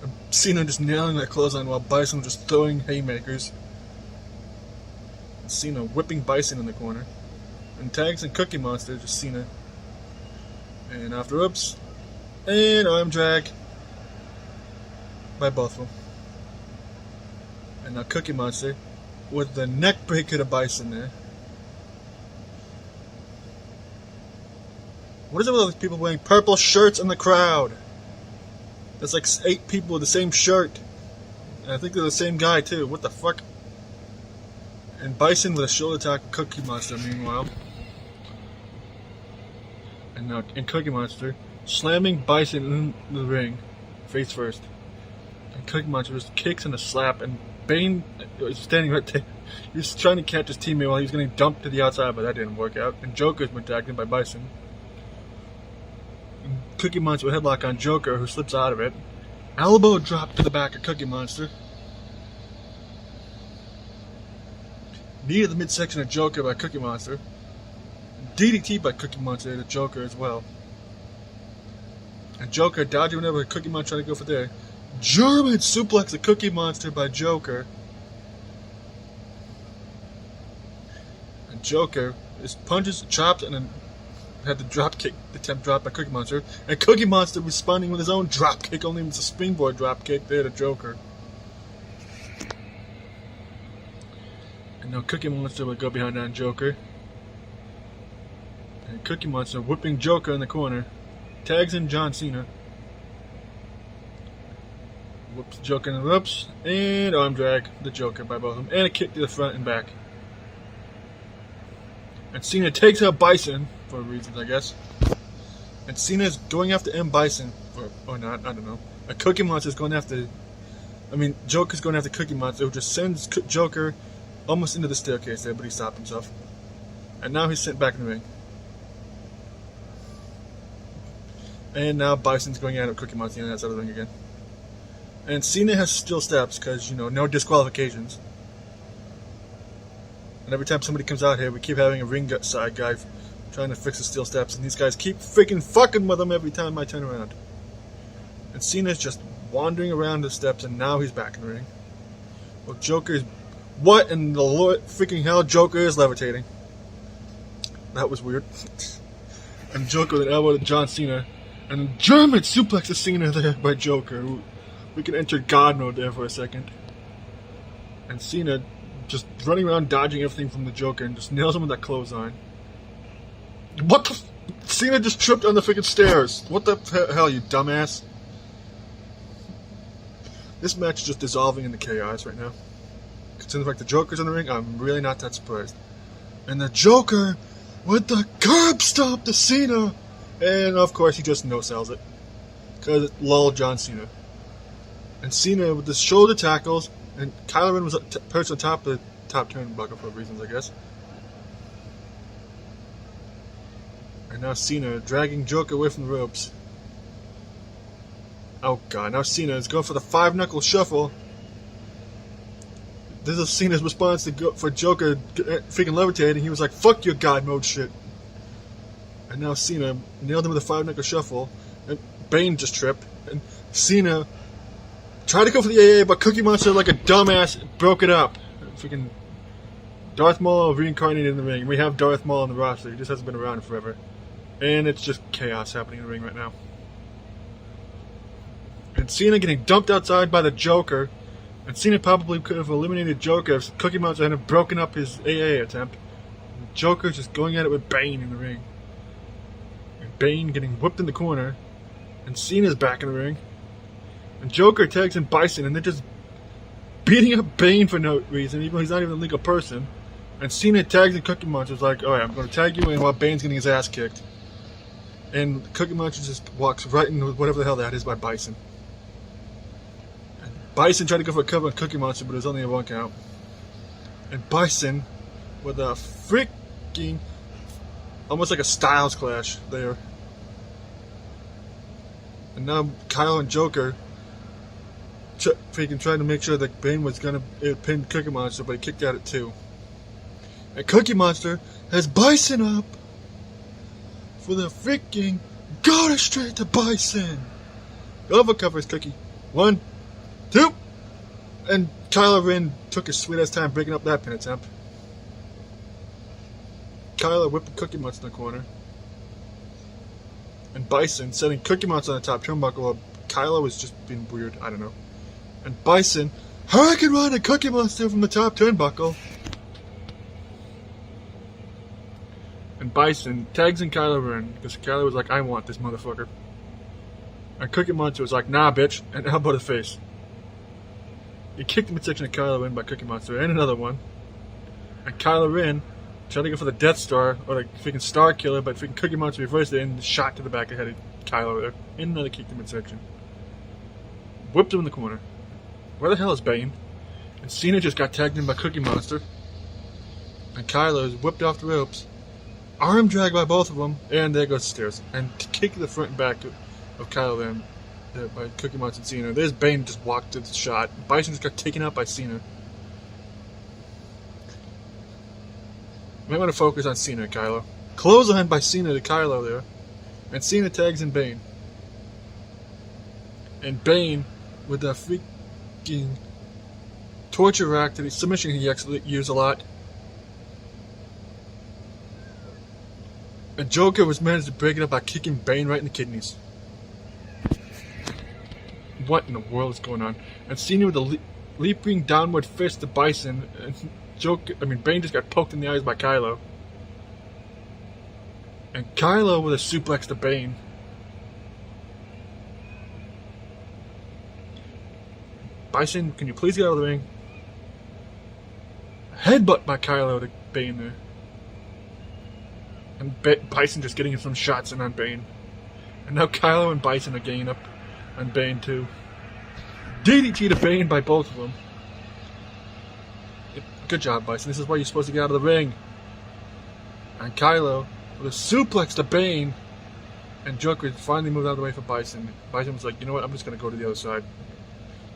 And Cena just nailing that clothesline while Bison was just throwing haymakers. And Cena whipping Bison in the corner. And tags and Cookie Monster, just Cena. And after ropes. And arm drag by both of them. And now Cookie Monster with the neck breaker to Bison there. What is it with all these people wearing purple shirts in the crowd? There's like 8 people with the same shirt. And I think they're the same guy too. What the fuck? And Bison with a shoulder attack Cookie Monster meanwhile. And now in Cookie Monster slamming Bison in the ring face first. And Cookie Monster just kicks and a slap, and Bane was standing right there. He was trying to catch his teammate while he was getting dumped to the outside, but that didn't work out. And Joker's been tagged in by Bison. And Cookie Monster with a headlock on Joker, who slips out of it. Elbow drop to the back of Cookie Monster. Knee to the midsection of Joker by Cookie Monster. DDT by Cookie Monster to Joker as well. And Joker dodging whenever Cookie Monster trying to go for there. German suplex of Cookie Monster by Joker. And Joker is punches, chopped, and then had the drop kick attempt dropped by Cookie Monster. And Cookie Monster responding with his own drop kick, only it's a springboard drop kick there to Joker. And now Cookie Monster will go behind on Joker. And Cookie Monster whipping Joker in the corner. Tags in John Cena. Whoops Joker in the ropes. And arm drag the Joker by both of them. And a kick to the front and back. And Cena takes out Bison for reasons, I guess. And Cena's going after M. Bison. Or not, I don't know. A Cookie Monster's going after... Joker's going after Cookie Monster, who just sends Joker almost into the staircase there, but he stopped himself. And now he's sent back in the ring. And now Bison's going at it with Cookie Monster on that side of the ring again. And Cena has steel steps because, no disqualifications. And every time somebody comes out here, we keep having a ring side guy trying to fix the steel steps. And these guys keep freaking fucking with them every time I turn around. And Cena's just wandering around the steps, and now he's back in the ring. Well, Joker's... What in the Lord freaking hell? Joker is levitating. That was weird. And Joker with an elbow to John Cena. And German suplex to Cena there by Joker. We can enter God mode there for a second. And Cena just running around dodging everything from the Joker and just nails him with that clothesline. What the Cena just tripped on the freaking stairs. What the hell, you dumbass? This match is just dissolving into chaos right now. Considering the fact the Joker's in the ring, I'm really not that surprised. And the Joker with the curb stomp to Cena. And of course he just no-sells it. Because it lulled John Cena. And Cena with the shoulder tackles. And Kylo Ren was perched on top of the top turnbuckle for reasons, I guess. And now Cena dragging Joker away from the ropes. Oh god, now Cena is going for the 5-knuckle shuffle. This is Cena's response for Joker freaking levitating. He was like, fuck your God mode shit. And now Cena nailed him with a 5-knuckle shuffle. And Bane just tripped. And Cena tried to go for the AA, but Cookie Monster, like a dumbass, broke it up. Freaking Darth Maul reincarnated in the ring. We have Darth Maul on the roster. He just hasn't been around forever. And it's just chaos happening in the ring right now. And Cena getting dumped outside by the Joker. And Cena probably could have eliminated Joker if Cookie Monster hadn't broken up his AA attempt. And Joker's just going at it with Bane in the ring. And Bane getting whipped in the corner. And Cena's back in the ring. And Joker tags in Bison, and they're just beating up Bane for no reason, even though he's not even a legal person. And Cena tags in Cookie Monster. It's like, alright, I'm going to tag you in while Bane's getting his ass kicked. And Cookie Monster just walks right into whatever the hell that is by Bison. Bison tried to go for a cover on Cookie Monster, but it was only a 1 count. And Bison, with a freaking, almost like a Styles Clash there. And now Kyle and Joker freaking trying to make sure that Bane was going to pin Cookie Monster, but he kicked at it too. And Cookie Monster has Bison up for the freaking go straight to Bison. Overcovers Cookie. 1, 2, and Kylo Ren took his sweet ass time breaking up that pin attempt. Kylo whipped Cookie Monster in the corner. And Bison setting Cookie Monster on the top turnbuckle while Kylo was just being weird, I don't know. And Bison Hurricane Run and Cookie Monster from the top turnbuckle. And Bison tags in Kylo Ren because Kylo was like, I want this motherfucker. And Cookie Monster was like, nah bitch, and elbow to the face. He kicked the midsection of Kylo Ren by Cookie Monster, and another one. And Kylo Ren tried to go for the Death Star, or the freaking Star Killer, but freaking Cookie Monster reversed it and shot to the back of the head of Kylo there. And another kick to midsection. Whipped him in the corner. Where the hell is Bane? And Cena just got tagged in by Cookie Monster. And Kylo is whipped off the ropes. Arm dragged by both of them. And there goes the stairs. And kick the front and back of Kylo then by Cookie Monster and Cena. There's Bane just walked to the shot. Bison just got taken out by Cena. Might want to focus on Cena, Kylo. Clothesline by Cena to Kylo there. And Cena tags in Bane. And Bane, with the freaking torture rack that submission he actually used a lot. And Joker was managed to break it up by kicking Bane right in the kidneys. What in the world is going on? And Cena with a leaping downward fist to Bison. And Bane just got poked in the eyes by Kylo. And Kylo with a suplex to Bane. Bison, can you please get out of the ring? Headbutt by Kylo to Bane there. And Bison just getting some shots in on Bane. And now Kylo and Bison are getting up on Bane too. DDT to Bane by both of them. Good job, Bison. This is why you're supposed to get out of the ring. And Kylo with a suplex to Bane. And Joker finally moved out of the way for Bison. Bison was like, you know what, I'm just going to go to the other side.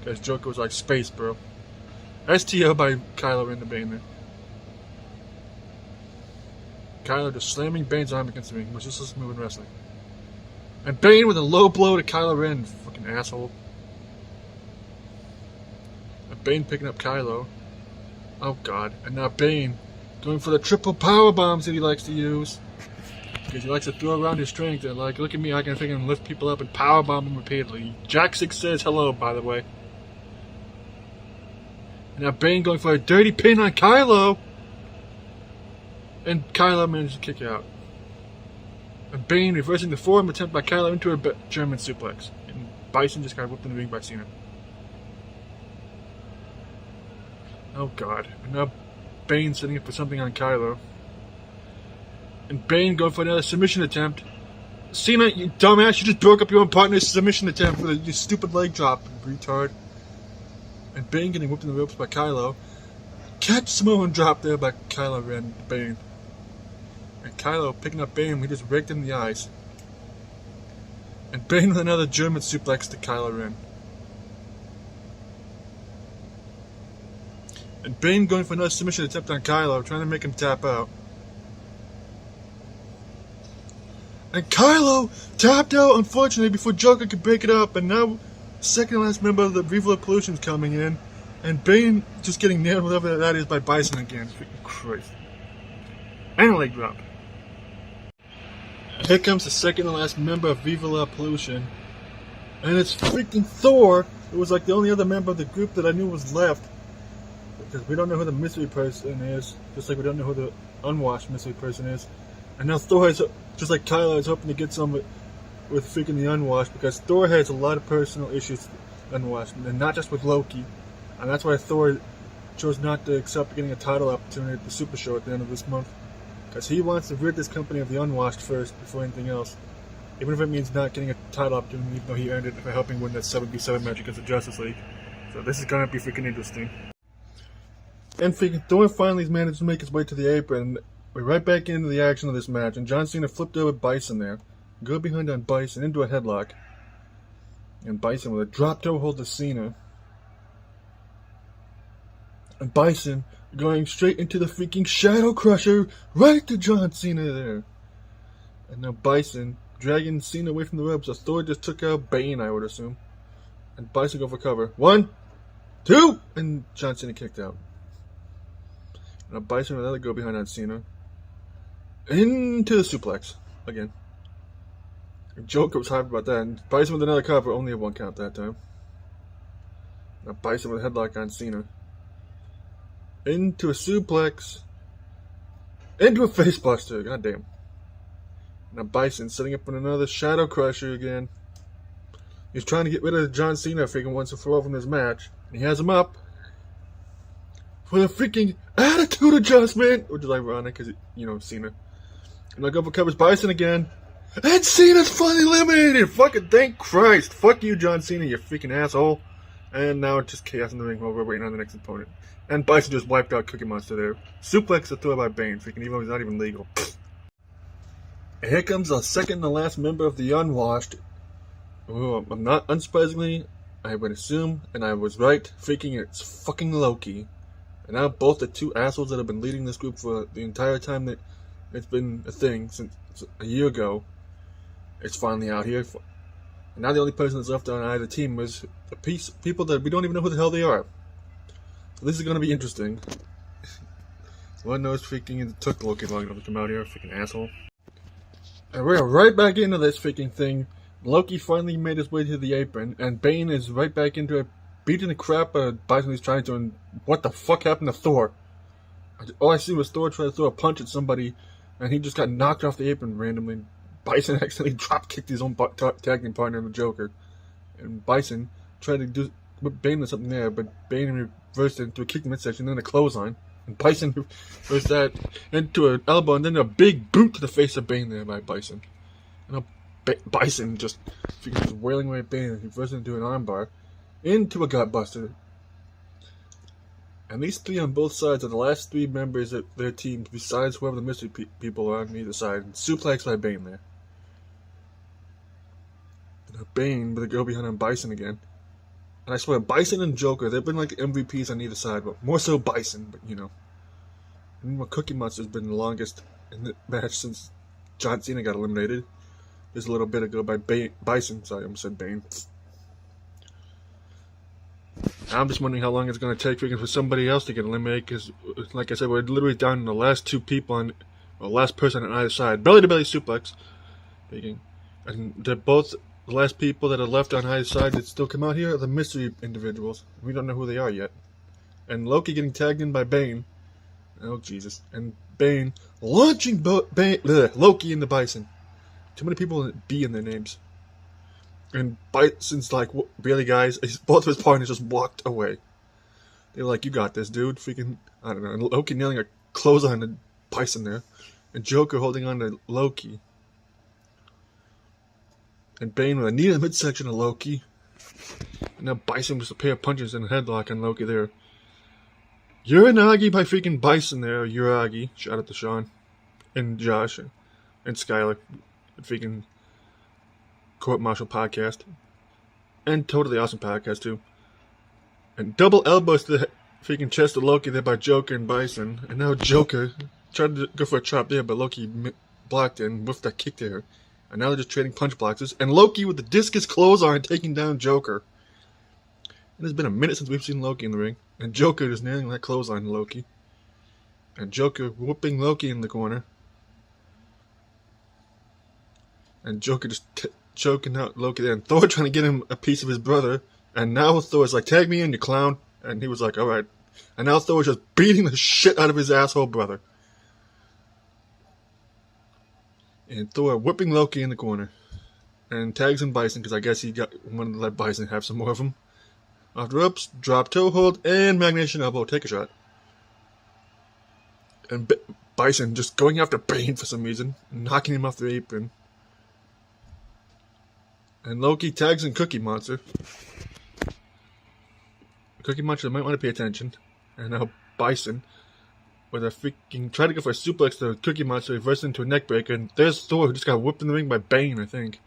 Because Joker was like, space, bro. STO by Kylo into Bane there. Kylo just slamming Bane's arm against the ring, which is just move in wrestling. And Bane with a low blow to Kylo Ren, fucking asshole. And Bane picking up Kylo. Oh god. And now Bane going for the triple power bombs that he likes to use. Because he likes to throw around his strength and like, look at me, I can freaking lift people up and power bomb them repeatedly. Jack 6 says hello, by the way. And now Bane going for a dirty pin on Kylo. And Kylo managed to kick out. And Bane reversing the forearm attempt by Kylo into a German suplex. And Bison just got whipped in the ring by Cena. Oh god. And now Bane setting up for something on Kylo. And Bane going for another submission attempt. Cena, you dumbass, you just broke up your own partner's submission attempt with your stupid leg drop, retard. And Bane getting whipped in the ropes by Kylo. Catch Samoan drop there by Kylo Ren, Bane. And Kylo picking up Bane, we just raked him in the eyes. And Bane with another German suplex to Kylo Ren. And Bane going for another submission attempt on Kylo, trying to make him tap out. And Kylo tapped out, unfortunately, before Joker could break it up. And now, second last member of the VIVA Pollution's coming in. And Bane just getting nailed, whatever that is, by Bison again. Freaking Christ. And a leg drop. Here comes the second to last member of Viva La Pollution. And it's freaking Thor. It was like the only other member of the group that I knew was left. Because we don't know who the mystery person is. Just like we don't know who the unwashed mystery person is. And now Thor has, just like Kylo, is hoping to get some with freaking the unwashed. Because Thor has a lot of personal issues unwashed. And not just with Loki. And that's why Thor chose not to accept getting a title opportunity at the Super Show at the end of this month. Because he wants to rid this company of the unwashed first before anything else. Even if it means not getting a title opportunity, even though he earned it by helping win that 7v7 match against the Justice League. So this is going to be freaking interesting. And freaking Thor finally managed to make his way to the apron. We're right back into the action of this match. And John Cena flipped over Bison there. Go behind on Bison into a headlock. And Bison with a drop toe hold to Cena. And Bison going straight into the freaking Shadow Crusher, right to John Cena there. And now Bison dragging Cena away from the ropes. So Thor just took out Bane, I would assume. And Bison go for cover. 1, 2, and John Cena kicked out. Now Bison with another go behind on Cena. Into the suplex again. And Joker was hyped about that. And Bison with another cover, only a 1 count that time. Now Bison with a headlock on Cena. Into a suplex. Into a facebuster. Goddamn. Now Bison setting up on another Shadow Crusher again. He's trying to get rid of John Cena freaking once and for all from this match. And he has him up for the freaking attitude adjustment. Which is ironic because, you know, Cena. And I go for covers Bison again. And Cena's finally eliminated. Fucking thank Christ. Fuck you, John Cena, you freaking asshole. And now it's just chaos in the ring while we're waiting on the next opponent. And Bison just wiped out Cookie Monster there. Suplex to throw by Bane, freaking even though he's not even legal. And here comes the second to last member of the Unwashed. Oh, I'm not, unsurprisingly, I would assume, and I was right, freaking it's fucking Loki. And now both the two assholes that have been leading this group for the entire time that it's been a thing since a year ago, it's finally out here. And now the only person that's left on either team is the people that we don't even know who the hell they are. So this is going to be interesting. Lord knows freaking it took Loki long enough to come out here, freaking asshole. And we're right back into this freaking thing. Loki finally made his way to the apron, and Bane is right back into it, beating the crap out of Bison. He's trying to, and what the fuck happened to Thor? All I see was Thor try to throw a punch at somebody, and he just got knocked off the apron randomly. Bison accidentally drop-kicked his own tag team partner, the Joker. And Bison tried to do Bane with something there, but Bane reversed it into a kick midsection, then a clothesline. And Bison reversed that into an elbow, and then a big boot to the face of Bane there by Bison. And Bison just wailing away at Bane, and he reversed it into an armbar, into a gutbuster. And these three on both sides are the last three members of their teams, besides whoever the mystery people are on either side. And suplex by Bane there. And Bane with a go behind on Bison again. And I swear, Bison and Joker, they've been like MVPs on either side, but more so Bison, but you know. And Cookie Monster's been the longest in the match since John Cena got eliminated. Just a little bit ago by Bison. Sorry, I almost said Bane. I'm just wondering how long it's going to take for somebody else to get eliminated, because, like I said, we're literally down to the last two people on, or last person on either side. Belly-to-belly suplex. And they're both the last people that are left on either side that still come out here are the mystery individuals. We don't know who they are yet. And Loki getting tagged in by Bane. Oh, Jesus. And Bane launching Loki into Bison. Too many people with B in their names. And Bison's like, really, guys? Both of his partners just walked away. They were like, you got this, dude. Freaking, I don't know. And Loki nailing a clothesline to Bison there. And Joker holding on to Loki. And Bane with a knee in the midsection of Loki. And now Bison with a pair of punches and a headlock on Loki there. Uranagi by freaking Bison there. Uragi. Shout out to Sean. And Josh. And Skylar. And freaking Court Martial podcast. And Totally Awesome podcast too. And double elbows to the freaking chest of Loki there by Joker and Bison. And now Joker tried to go for a chop there, but Loki blocked it and whiffed that kick there. And now they're just trading punch boxes. And Loki with the discus clothesline taking down Joker. And it's been a minute since we've seen Loki in the ring. And Joker just nailing that clothesline to Loki. And Joker whooping Loki in the corner. And Joker just choking out Loki there. And Thor trying to get him a piece of his brother. And now Thor's like, tag me in, you clown. And he was like, alright. And now Thor's just beating the shit out of his asshole brother. And Thor whipping Loki in the corner. And tags in Bison, because I guess he wanted to let Bison have some more of them. After ups, drop toe hold, and Magnesium elbow. Take a shot. And Bison just going after Bane for some reason. Knocking him off the apron. And Loki tags in Cookie Monster. Cookie Monster might want to pay attention. And now Bison with a freaking try to go for a suplex to Cookie Monster, reversed into a neck breaker, and there's Thor who just got whipped in the ring by Bane, I think.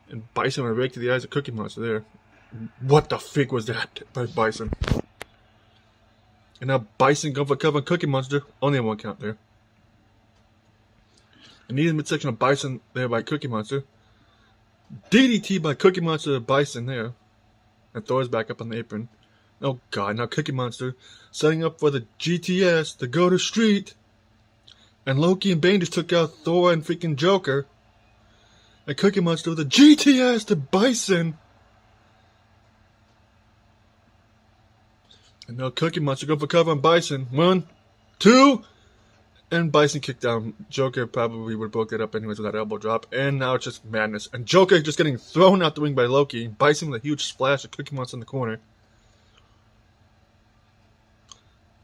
And Bison with a rake to the eyes of Cookie Monster there. What the fig was that by Bison? And now Bison going for cover on Cookie Monster, only a one count there. And knee in the midsection of Bison there by Cookie Monster. DDT by Cookie Monster to Bison there. And Thor's back up on the apron. Oh god, now Cookie Monster setting up for the GTS to go to street. And Loki and Bane just took out Thor and freaking Joker. And Cookie Monster with a GTS to Bison. And now Cookie Monster going for cover on Bison. 1, 2. And Bison kicked down. Joker probably would have broke that up anyways with that elbow drop. And now it's just madness. And Joker just getting thrown out the ring by Loki. Bison with a huge splash of Cookie Monster in the corner.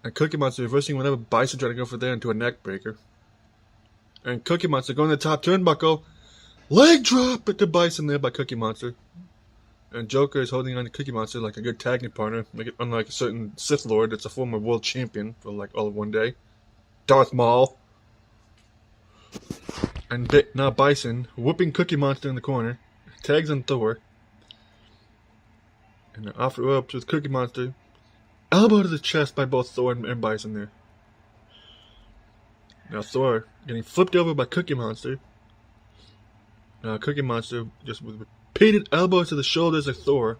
And Cookie Monster reversing whenever Bison tried to go for there into a neck breaker. And Cookie Monster going to the top turnbuckle. Leg drop to Bison there by Cookie Monster. And Joker is holding on to Cookie Monster like a good tag team partner, unlike a certain Sith Lord that's a former world champion for like all of one day, Darth Maul. And now Bison, whooping Cookie Monster in the corner, tags on Thor. And off the ropes with Cookie Monster, elbow to the chest by both Thor and Bison there. Now Thor getting flipped over by Cookie Monster. Now Cookie Monster just with repeated elbows to the shoulders of Thor.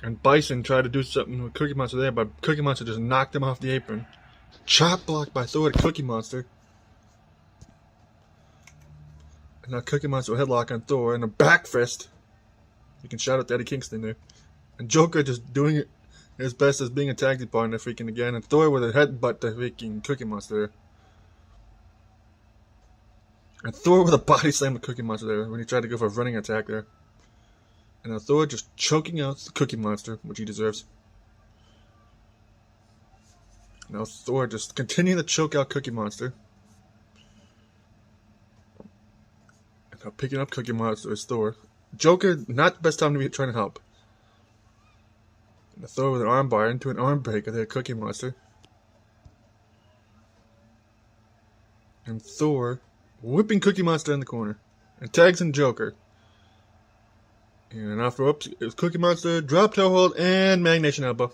And Bison tried to do something with Cookie Monster there, but Cookie Monster just knocked him off the apron. Chop block by Thor to Cookie Monster. And now Cookie Monster will headlock on Thor and a back fist. You can shout out to Eddie Kingston there. And Joker just doing it his best as being a tag team partner freaking again. And Thor with a headbutt to freaking Cookie Monster there. And Thor with a body slam to Cookie Monster there when he tried to go for a running attack there. And now Thor just choking out the Cookie Monster, which he deserves. Now Thor just continuing to choke out Cookie Monster. And now picking up Cookie Monster is Thor. Joker, not the best time to be trying to help. And Thor with an armbar into an arm breaker there, Cookie Monster. And Thor whipping Cookie Monster in the corner. And tags in Joker. And off the ropes, it was Cookie Monster, drop toe hold, and Magnation Elbow.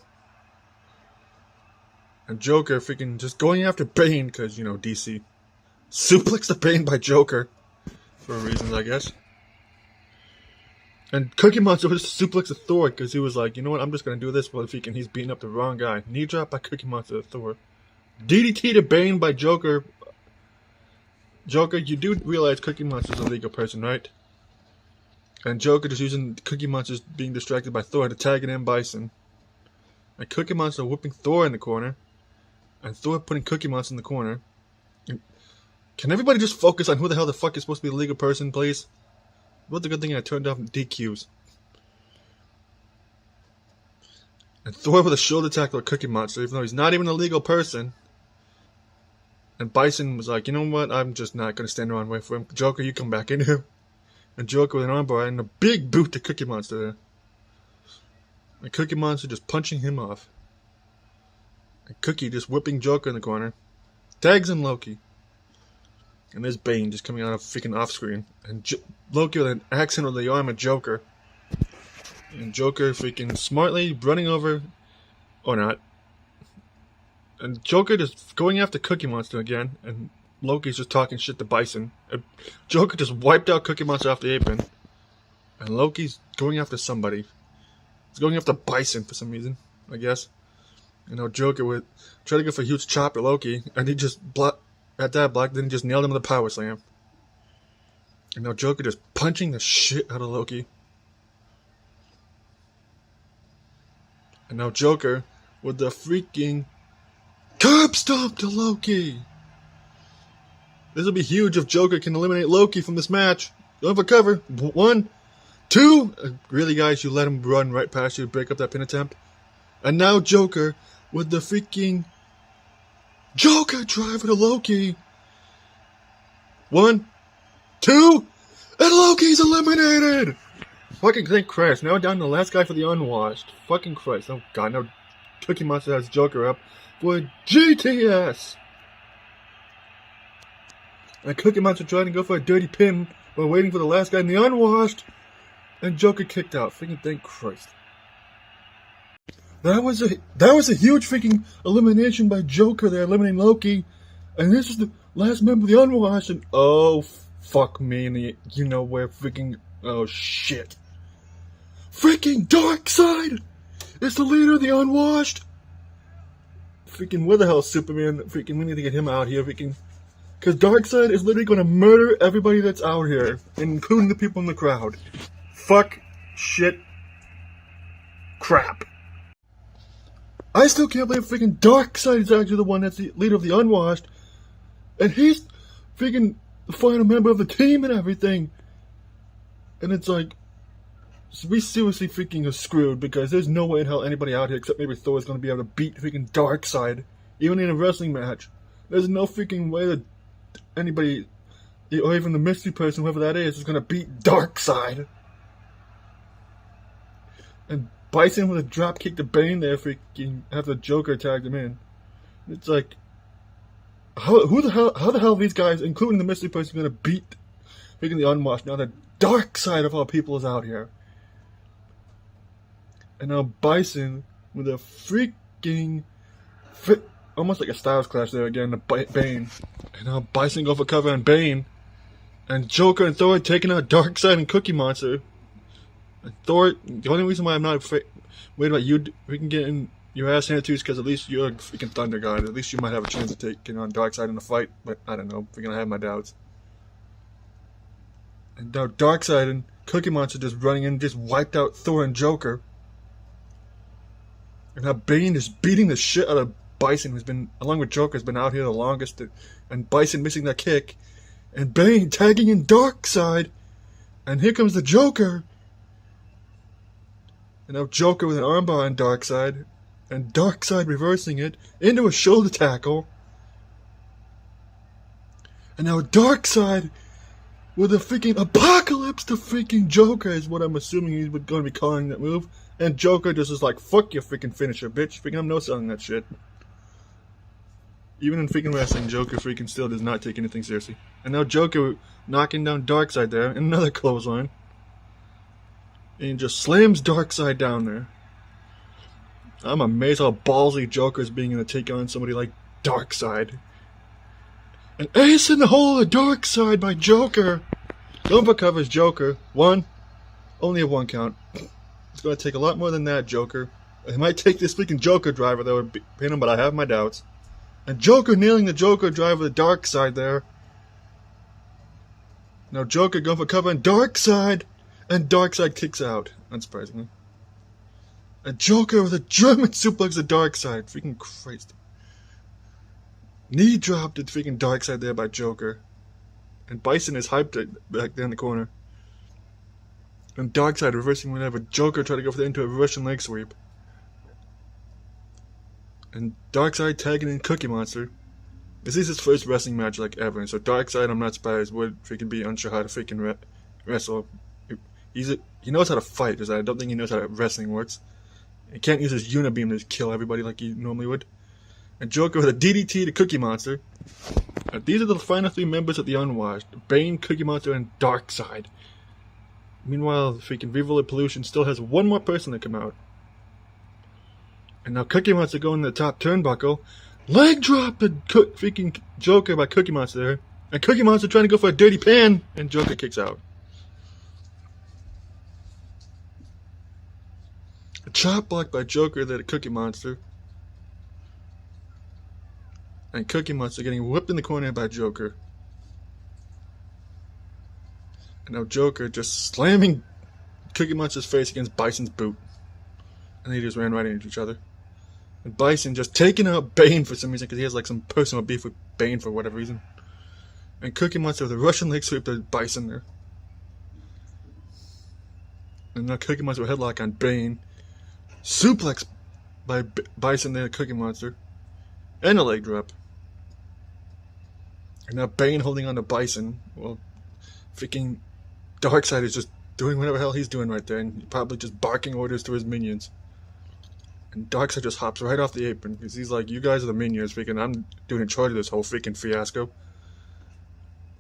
And Joker freaking just going after Bane, because, you know, DC. Suplex the Bane by Joker. For reasons, I guess. And Cookie Monster was suplex to Thor, because he was like, you know what, I'm just going to do this while he's beating up the wrong guy. Knee drop by Cookie Monster to Thor. DDT to Bane by Joker. Joker, you do realize Cookie Monster's a legal person, right? And Joker just using Cookie Monster being distracted by Thor to tag in Bison. And Cookie Monster whooping Thor in the corner. And Thor putting Cookie Monster in the corner. And can everybody just focus on who the hell the fuck is supposed to be the legal person, please? What the good thing I turned off DQs. And Thor with a shoulder tackle to Cookie Monster, even though he's not even a legal person. And Bison was like, you know what, I'm just not going to stand around and wait for him. Joker, you come back in here. And Joker with an armbar and a big boot to Cookie Monster there. And Cookie Monster just punching him off. And Cookie just whipping Joker in the corner. Tags in Loki. And there's Bane just coming out of freaking off screen. And Loki with an accent on the arm of Joker. And Joker freaking smartly running over. Or not. And Joker just going after Cookie Monster again. And Loki's just talking shit to Bison. And Joker just wiped out Cookie Monster off the apron. And Loki's going after somebody. He's going after Bison for some reason, I guess. You know, Joker would try to go for a huge chop at Loki. And he just then he just nailed him with a power slam. And now Joker just punching the shit out of Loki. And now Joker with the freaking curb stomp to Loki. This will be huge if Joker can eliminate Loki from this match. Going for cover. 1, 2. Really, guys, you let him run right past you, break up that pin attempt. And now Joker with the freaking Joker driver to Loki. 1, 2. And Loki's eliminated! Fucking thank Christ. Now down to the last guy for the Unwashed. Fucking Christ. Oh god, now Cookie Monster has Joker up for GTS. And Cookie Monster trying to go for a dirty pin while waiting for the last guy in the Unwashed. And Joker kicked out. Freaking thank Christ. That was a huge freaking elimination by Joker there, eliminating Loki. And this is the last member of the Unwashed. And oh, fuck me. And the, you know where freaking, oh shit. Freaking Darkseid is the leader of the Unwashed. Freaking, where the hell is Superman? Freaking, we need to get him out here. Freaking. Because Darkseid is literally going to murder everybody that's out here, including the people in the crowd. Fuck, shit, crap. I still can't believe freaking Darkseid is actually the one that's the leader of the Unwashed. And he's freaking the final member of the team and everything. And it's like, we seriously freaking are screwed because there's no way in hell anybody out here except maybe Thor is going to be able to beat freaking Darkseid. Even in a wrestling match. There's no freaking way that anybody, or even the mystery person, whoever that is going to beat Darkseid. And Bison with a drop kick to Bane there, freaking after Joker tagged him in. It's like, how the hell are these guys, including the mystery person, gonna beat freaking the Unwashed? Now the dark side of all people is out here. And now Bison with a freaking almost like a Styles Clash there again, the Bane. And now Bison go for cover on Bane. And Joker and Thor taking out Darkseid and Cookie Monster. And Thor, the only reason why I'm not worried about you freaking getting your ass handed to you is because at least you're a freaking Thunder God. At least you might have a chance of taking on Darkseid in a fight. But I don't know, freaking I have my doubts. And now Darkseid and Cookie Monster just running in, just wiped out Thor and Joker. And now Bane is beating the shit out of Bison, who's been, along with Joker, has been out here the longest. And Bison missing that kick. And Bane tagging in Darkseid. And here comes the Joker. And now Joker with an armbar on Darkseid. And Darkseid reversing it into a shoulder tackle. And now Darkseid with a freaking apocalypse to freaking Joker is what I'm assuming he's going to be calling that move. And Joker just is like, fuck your freaking finisher, bitch. Freaking I'm no selling that shit. Even in freaking wrestling, Joker freaking still does not take anything seriously. And now Joker knocking down Darkseid there. And another clothesline. And he just slams Darkseid down there. I'm amazed how ballsy Joker is being able to take on somebody like Darkseid. An ace in the hole of Darkseid by Joker. Going for covers Joker. Only a 1 count. It's going to take a lot more than that, Joker. It might take this freaking Joker driver that would pin him, but I have my doubts. And Joker nailing the Joker driver, the Darkseid there. Now Joker going for cover on Darkseid. And Darkseid kicks out, unsurprisingly. And Joker with a German suplex to Darkseid. Freaking Christ. Knee dropped to freaking Darkseid there by Joker. And Bison is hyped back there in the corner. And Darkseid reversing whenever Joker tried to go for into a Russian leg sweep. And Darkseid tagging in Cookie Monster. This is his first wrestling match like ever. So Darkseid, I'm not surprised, would freaking be unsure how to freaking wrestle. He knows how to fight, just I don't think he knows how wrestling works. He can't use his Unibeam to kill everybody like he normally would. And Joker with a DDT to Cookie Monster. These are the final 3 members of the Unwashed. Bane, Cookie Monster, and Darkseid. Meanwhile, the freaking Viva Pollution still has 1 more person to come out. And now Cookie Monster going to the top turnbuckle. Leg drop to freaking Joker by Cookie Monster there. And Cookie Monster trying to go for a dirty pan. And Joker kicks out. A chop block by Joker there to Cookie Monster. And Cookie Monster getting whipped in the corner by Joker. And now Joker just slamming Cookie Monster's face against Bison's boot. And they just ran right into each other. And Bison just taking out Bane for some reason because he has like some personal beef with Bane for whatever reason. And Cookie Monster with a Russian leg sweep to Bison there. And now Cookie Monster with a headlock on Bane. Suplex by Bison there to Cookie Monster. And a leg drop. And now Bane holding on to Bison. Well, freaking Darkseid is just doing whatever the hell he's doing right there. And probably just barking orders to his minions. And Darkseid just hops right off the apron. Because he's like, you guys are the minions. Freaking, I'm doing in charge of this whole freaking fiasco.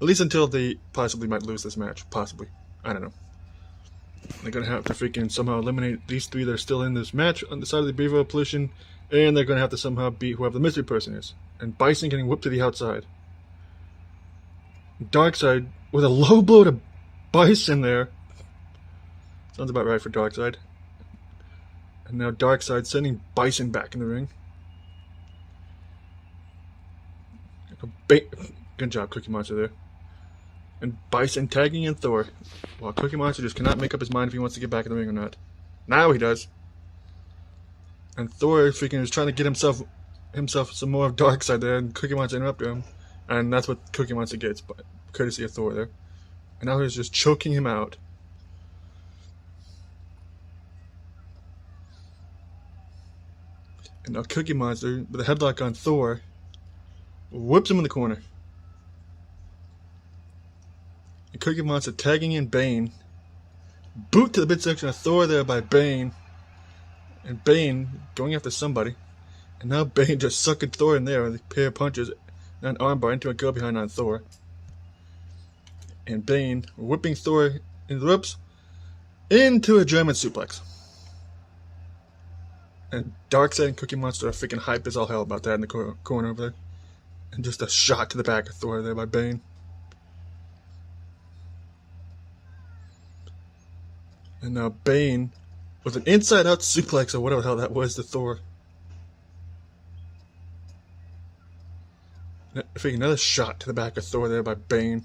At least until they possibly might lose this match. Possibly. I don't know. They're going to have to freaking somehow eliminate these 3 that are still in this match on the side of the Viva Pollution. And they're going to have to somehow beat whoever the mystery person is. And Bison getting whipped to the outside. Darkseid with a low blow to Bison there. Sounds about right for Darkseid. And now Darkseid sending Bison back in the ring. Good job, Cookie Monster there. And Bison tagging in Thor. While Cookie Monster just cannot make up his mind if he wants to get back in the ring or not. Now he does. And Thor freaking is trying to get himself some more of Darkseid there. And Cookie Monster interrupted him. And that's what Cookie Monster gets, but courtesy of Thor there. And now he's just choking him out. And now Cookie Monster, with a headlock on Thor, whips him in the corner. And Cookie Monster tagging in Bane. Boot to the midsection of Thor there by Bane. And Bane going after somebody. And now Bane just sucking Thor in there with a pair of punches and an armbar into a go behind on Thor. And Bane whipping Thor in the ropes into a German suplex. And Darkseid and Cookie Monster are freaking hyped as all hell about that in the corner over there. And just a shot to the back of Thor there by Bane. And now Bane with an inside-out suplex or whatever the hell that was to Thor. Freaking another shot to the back of Thor there by Bane.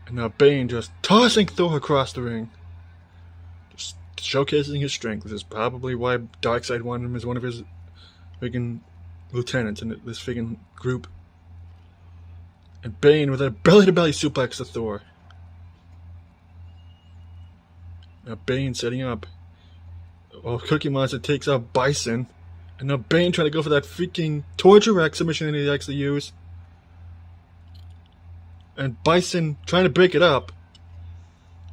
And now Bane just tossing Thor across the ring. Just showcasing his strength. This is probably why Darkseid wanted him as one of his freaking lieutenants in this freaking group. And Bane with a belly-to-belly suplex to Thor. Now Bane setting up. While Cookie Monster takes out Bison. And now Bane trying to go for that freaking torture rack submission that he likes to use. And Bison trying to break it up.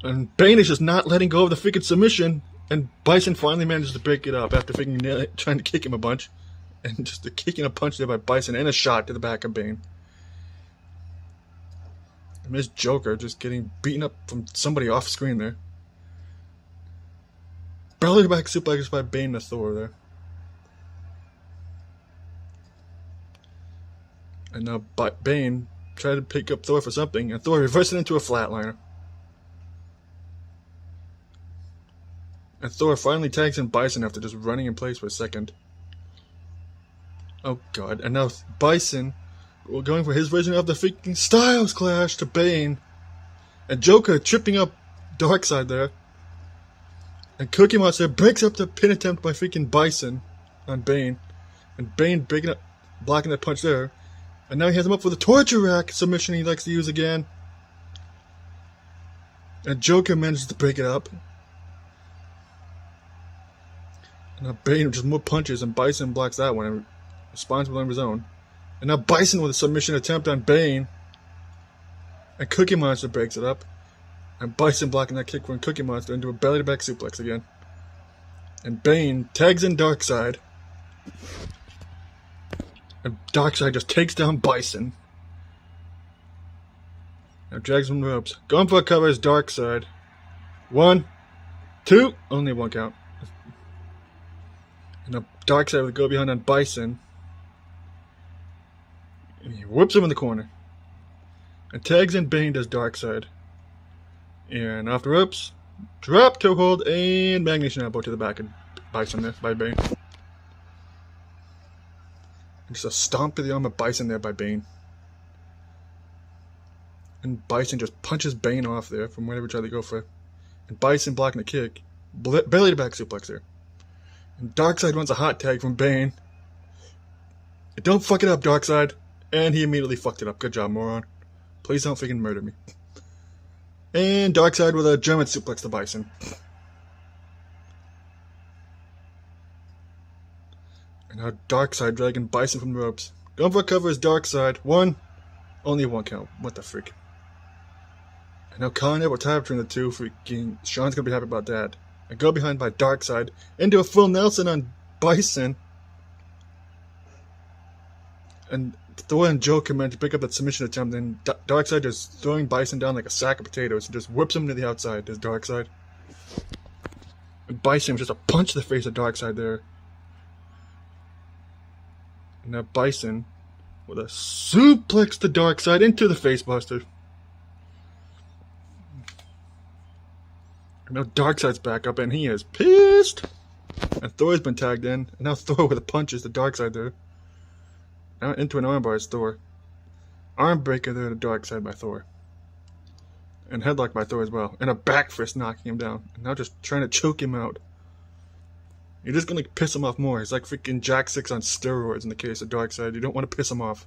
And Bane is just not letting go of the freaking submission. And Bison finally manages to break it up after freaking trying to kick him a bunch. And just a kicking a punch there by Bison and a shot to the back of Bane. And Miss Joker just getting beaten up from somebody off screen there. Belly to back suplex by Bane to Thor there. And now Bane tried to pick up Thor for something, and Thor reversed it into a flatliner. And Thor finally tags in Bison after just running in place for a second. Oh god, and now Bison going for his version of the freaking Styles Clash to Bane. And Joker tripping up Darkseid there. And Cookie Monster breaks up the pin attempt by freaking Bison on Bane. And Bane blocking that punch there. And now he has him up for the torture rack submission he likes to use again. And Joker manages to break it up. And now Bane with just more punches, and Bison blocks that one and responds with one of his own. And now Bison with a submission attempt on Bane. And Cookie Monster breaks it up. And Bison blocking that kick from Cookie Monster into a belly-to-back suplex again. And Bane tags in Darkseid. And Darkseid just takes down Bison. Now drags him ropes. Going for a cover is Darkseid. 1, 2, only one count. And now Darkseid will go behind on Bison. And he whips him in the corner. And tags in Bane does Darkseid. And off the ropes. Drop toe hold and Magnesion elbow to the back of Bison there by Bane. And just a stomp to the arm of Bison there by Bane. And Bison just punches Bane off there from wherever he tried to go for. And Bison blocking the kick. Belly to back suplex there. And Darkseid runs a hot tag from Bane. And don't fuck it up, Darkseid. And he immediately fucked it up. Good job, moron. Please don't freaking murder me. And Darkseid with a German suplex to Bison. And now Darkseid dragging Bison from the ropes. Going for a cover is Darkseid. 1, only one count. What the freak? And now Colin Edward tied between the two. Freaking Sean's gonna be happy about that. And go behind by Darkseid into a full Nelson on Bison. And Thor and Joker managed to pick up that submission attempt, and Darkseid just throwing Bison down like a sack of potatoes and just whips him to the outside. There's Darkseid. And Bison was just a punch to the face of Darkseid there. And now Bison with a suplex to Darkseid into the facebuster. And now Darkseid's back up and he is pissed. And Thor's been tagged in. And now Thor with a punches to Darkseid there. Now into an armbar is Thor. Arm breaker there to Darkseid by Thor. And headlock by Thor as well. And a back fist knocking him down. And now just trying to choke him out. You're just gonna piss him off more. He's like freaking Jack 6 on steroids in the case of Darkseid. You don't want to piss him off.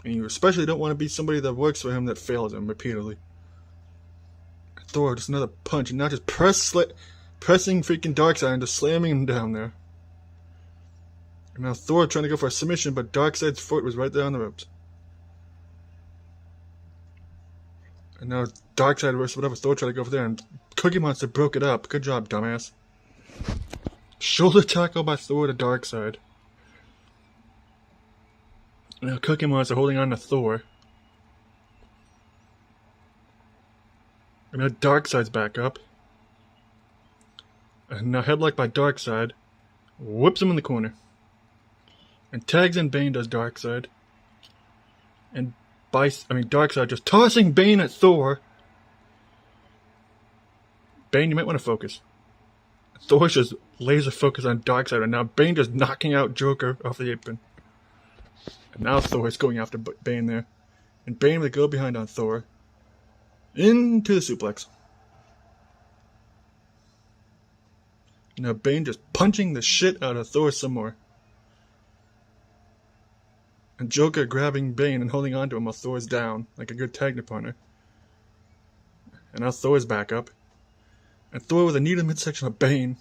And you especially don't want to be somebody that works for him that fails him repeatedly. Thor, just another punch. And now just pressing freaking Darkseid and just slamming him down there. And now Thor trying to go for a submission, but Darkseid's foot was right there on the ropes. And now Darkseid versus whatever Thor tried to go over there, and Cookie Monster broke it up. Good job, dumbass. Shoulder tackle by Thor to Darkseid. Now Cookie Monster holding on to Thor. And now Darkseid's back up. And now headlock by Darkseid. Whips him in the corner. And tags in Bane does Darkseid. And Darkseid just tossing Bane at Thor. Bane, you might want to focus. Thor's just laser focused on Darkseid, and now Bane just knocking out Joker off the apron. And now Thor is going after Bane there. And Bane with a go behind on Thor. Into the suplex. Now Bane just punching the shit out of Thor some more. And Joker grabbing Bane and holding on to him while Thor's down, like a good tag partner. And now Thor's back up. And Thor with a knee to the midsection of Bane.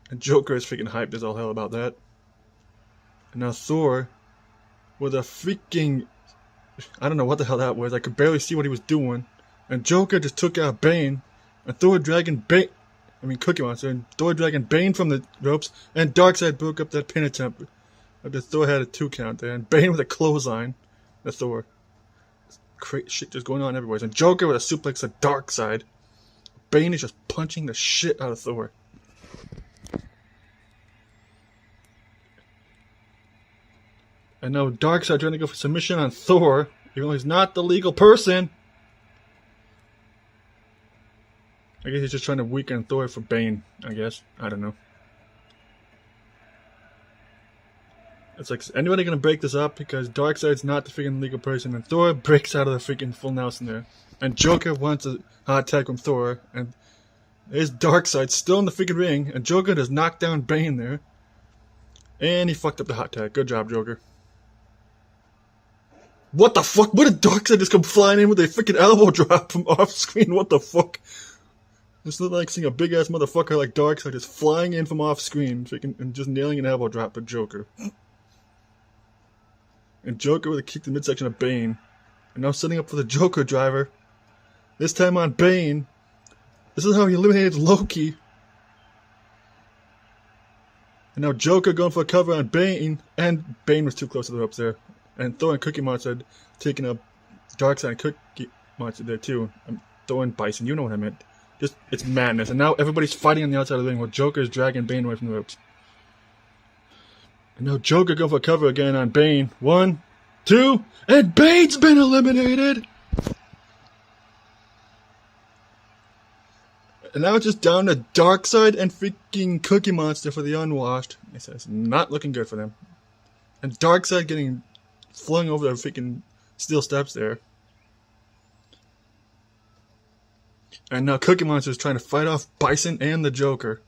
And Joker is freaking hyped as all hell about that. And now Thor with a freaking... I don't know what the hell that was. I could barely see what he was doing. And Joker just took out Bane. And Thor dragging Cookie Monster. And Thor dragging Bane from the ropes. And Darkseid broke up that pin attempt. After Thor had a 2 count there. And Bane with a clothesline to Thor. Crazy shit just going on everywhere. And Joker with a suplex to Darkseid. Bane is just punching the shit out of Thor. And now Darkseid trying to go for submission on Thor, even though he's not the legal person. I guess he's just trying to weaken Thor for Bane, I guess. I don't know. It's like, is anybody going to break this up? Because Darkseid's not the freaking legal person, and Thor breaks out of the freaking full Nelson there. And Joker wants a hot tag from Thor, and there's Darkseid still in the freaking ring, and Joker just knocked down Bane there. And he fucked up the hot tag. Good job, Joker. What the fuck? What did Darkseid just come flying in with a freaking elbow drop from off screen? What the fuck? This looked like seeing a big ass motherfucker like Darkseid just flying in from off screen freaking, and just nailing an elbow drop to Joker. And Joker with a kick to the midsection of Bane. And now setting up for the Joker driver. This time on Bane. This is how he eliminated Loki. And now Joker going for a cover on Bane. And Bane was too close to the ropes there. And Thor and Cookie Monster had taken up Darkseid and Cookie Monster there too. Thor and Bison, you know what I meant. Just, it's madness. And now everybody's fighting on the outside of the ring while Joker's dragging Bane away from the ropes. And now Joker going for a cover again on Bane. 1, 2, and Bane's been eliminated! And now it's just down to Darkseid and freaking Cookie Monster for the Unwashed. It's not looking good for them. And Darkseid getting flung over the freaking steel steps there. And now Cookie Monster is trying to fight off Bison and the Joker.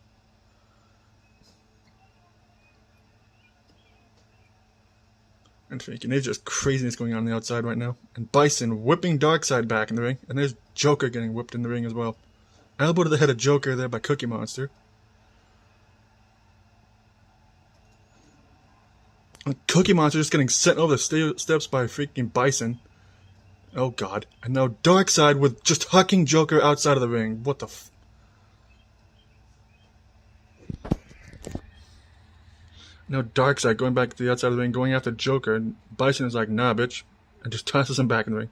And freaking, there's just craziness going on the outside right now. And Bison whipping Darkseid back in the ring. And there's Joker getting whipped in the ring as well. Elbow to the head of Joker there by Cookie Monster. And Cookie Monster just getting sent over the steps by freaking Bison. Oh god. And now Darkseid with just hucking Joker outside of the ring. What the f... Now Darkseid going back to the outside of the ring, going after Joker, and Bison is like, nah, bitch, and just tosses him back in the ring.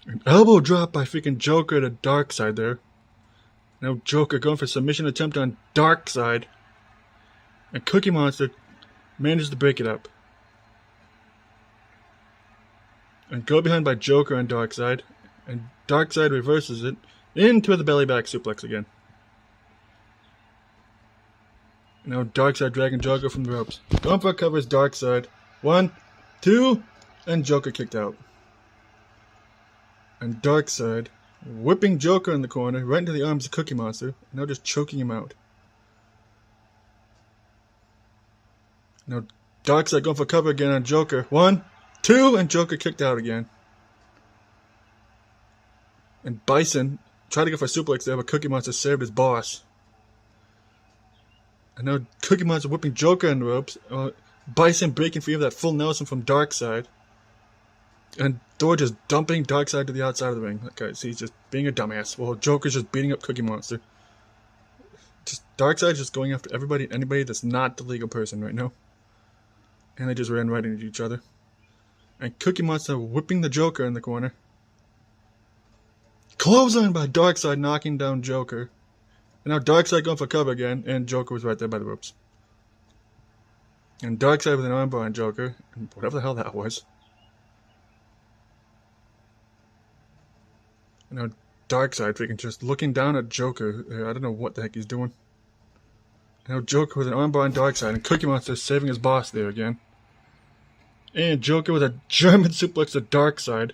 An elbow drop by freaking Joker to Darkseid there. Now Joker going for a submission attempt on Darkseid. And Cookie Monster manages to break it up. And go behind by Joker and Darkseid. And Darkseid reverses it into the belly back suplex again. Now Darkseid dragging Joker from the ropes. Going for a cover is Darkseid. 1, 2, and Joker kicked out. And Darkseid whipping Joker in the corner right into the arms of Cookie Monster. Now just choking him out. Now Darkseid going for cover again on Joker. 1, 2, and Joker kicked out again. And Bison tried to go for a suplex there, but Cookie Monster saved his boss. And now Cookie Monster whipping Joker in the ropes. Bison breaking free of that full Nelson from Darkseid. And Thor just dumping Darkseid to the outside of the ring. Okay, so he's just being a dumbass. Well, Joker's just beating up Cookie Monster. Just Darkseid's just going after everybody, anybody that's not the legal person right now. And they just ran right into each other. And Cookie Monster whipping the Joker in the corner. Clothesline by Darkseid, knocking down Joker. And now Darkseid going for cover again, and Joker was right there by the ropes. And Darkseid with an armbar on Joker, and whatever the hell that was. And now Darkseid freaking just looking down at Joker. I don't know what the heck he's doing. And now Joker with an armbar on Darkseid, and Cookie Monster saving his boss there again. And Joker with a German suplex to Darkseid.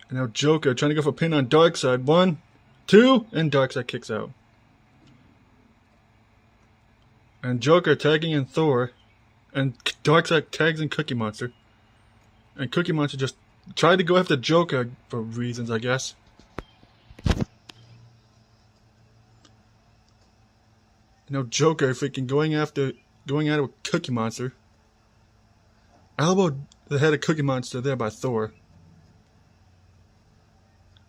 And now Joker trying to go for a pin on Darkseid. 1, 2, and Darkseid kicks out. And Joker tagging in Thor. And Darkseid tags in Cookie Monster. And Cookie Monster just tried to go after Joker for reasons, I guess. You know, Joker freaking going at it with Cookie Monster. Elbowed the head of Cookie Monster there by Thor.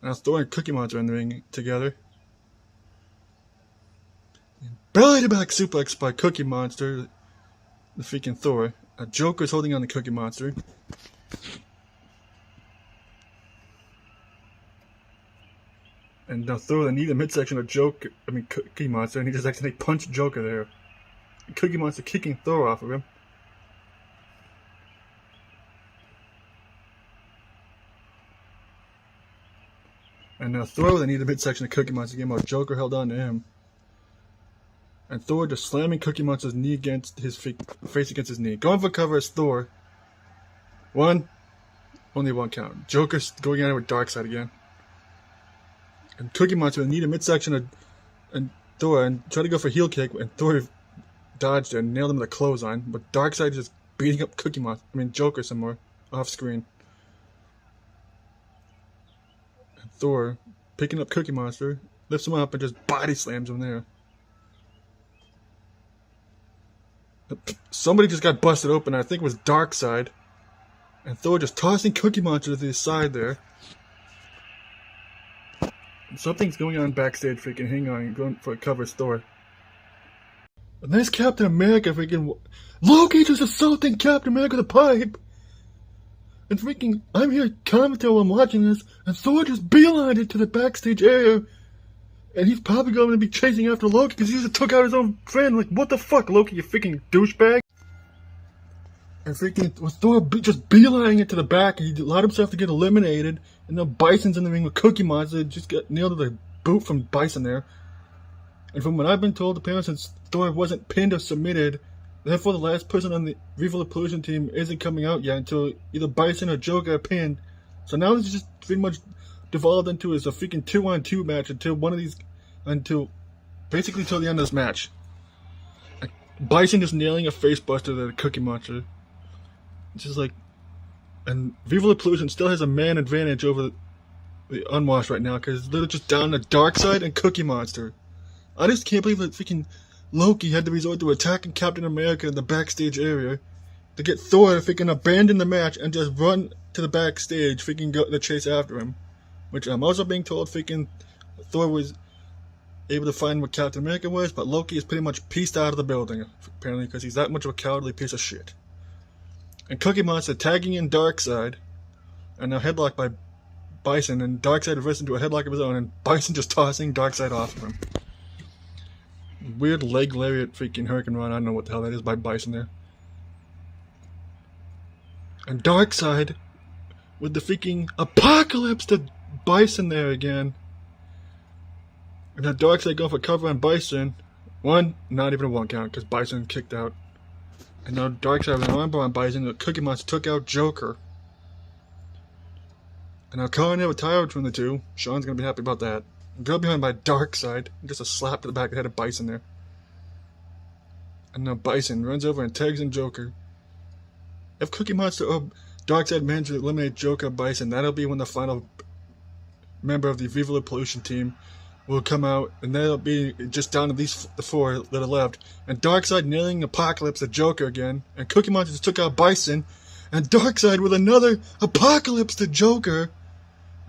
Now Thor and Cookie Monster in the ring together. Belly to back suplex by Cookie Monster. The freaking Thor. Joker's holding on to Cookie Monster. And now Thor the knee in the midsection of Cookie Monster, and he just accidentally punched Joker there. And Cookie Monster kicking Thor off of him. And now Thor with a knee in the midsection of Cookie Monster again, while Joker held on to him. And Thor just slamming Cookie Monster's knee against his face against his knee. Going for cover is Thor. 1, only 1 count. Joker's going at it with Darkseid again. And Cookie Monster with a knee to midsection of Thor and tried to go for heel kick, and Thor dodged it and nailed him with a clothesline. But Darkseid just beating up Joker some more off screen. And Thor picking up Cookie Monster, lifts him up and just body slams him there. Somebody just got busted open. I think it was Darkseid. And Thor just tossing Cookie Monster to the side there. And something's going on backstage. Freaking hang on, going for a cover Thor. And there's Captain America. Freaking Loki just assaulting Captain America with a pipe. And freaking I'm here commentating while I'm watching this, and Thor just beelined it to the backstage area. And he's probably going to be chasing after Loki because he just took out his own friend. Like, what the fuck, Loki, you freaking douchebag? And freaking with Thor just beelining it to the back, and he allowed himself to get eliminated. And now Bison's in the ring with Cookie Monster. Just got nailed with a boot from Bison there. And from what I've been told, apparently since Thor wasn't pinned or submitted, therefore the last person on the VIVA Pollution team isn't coming out yet until either Bison or Joker are pinned. So now this is just pretty much devolved into a freaking 2-on-2 match basically till the end of this match. Bison just nailing a face buster to the Cookie Monster. It's just like, and Viva La Pollution still has a man advantage over the Unwashed right now because they're just down to Darkseid and Cookie Monster. I just can't believe that freaking Loki had to resort to attacking Captain America in the backstage area to get Thor to freaking abandon the match and just run to the backstage, freaking go to chase after him. Which I'm also being told freaking Thor was able to find what Captain America was, but Loki is pretty much pieced out of the building, apparently, because he's that much of a cowardly piece of shit. And Cookie Monster tagging in Darkseid, and now headlocked by Bison, and Darkseid reversed into a headlock of his own, and Bison just tossing Darkseid off of him. Weird leg lariat freaking Hurricane Run, I don't know what the hell that is by Bison there. And Darkseid with the freaking Apocalypse to Bison there again. And now Darkseid going for cover on Bison. 1, not even a 1 count because Bison kicked out. And now Darkseid with an armbar on Bison. The Cookie Monster took out Joker. And now calling out a tie between the two. Sean's gonna be happy about that. Go behind by Darkseid. Just a slap to the back of the head of Bison there. And now Bison runs over and tags in Joker. If Cookie Monster or Darkseid manages to eliminate Joker Bison, that'll be when the final member of the Viva La Pollution team will come out, and that'll be just down to the 4 that are left. And Darkseid nailing Apocalypse the Joker again, and Cookie Monster just took out Bison, and Darkseid with another Apocalypse the Joker.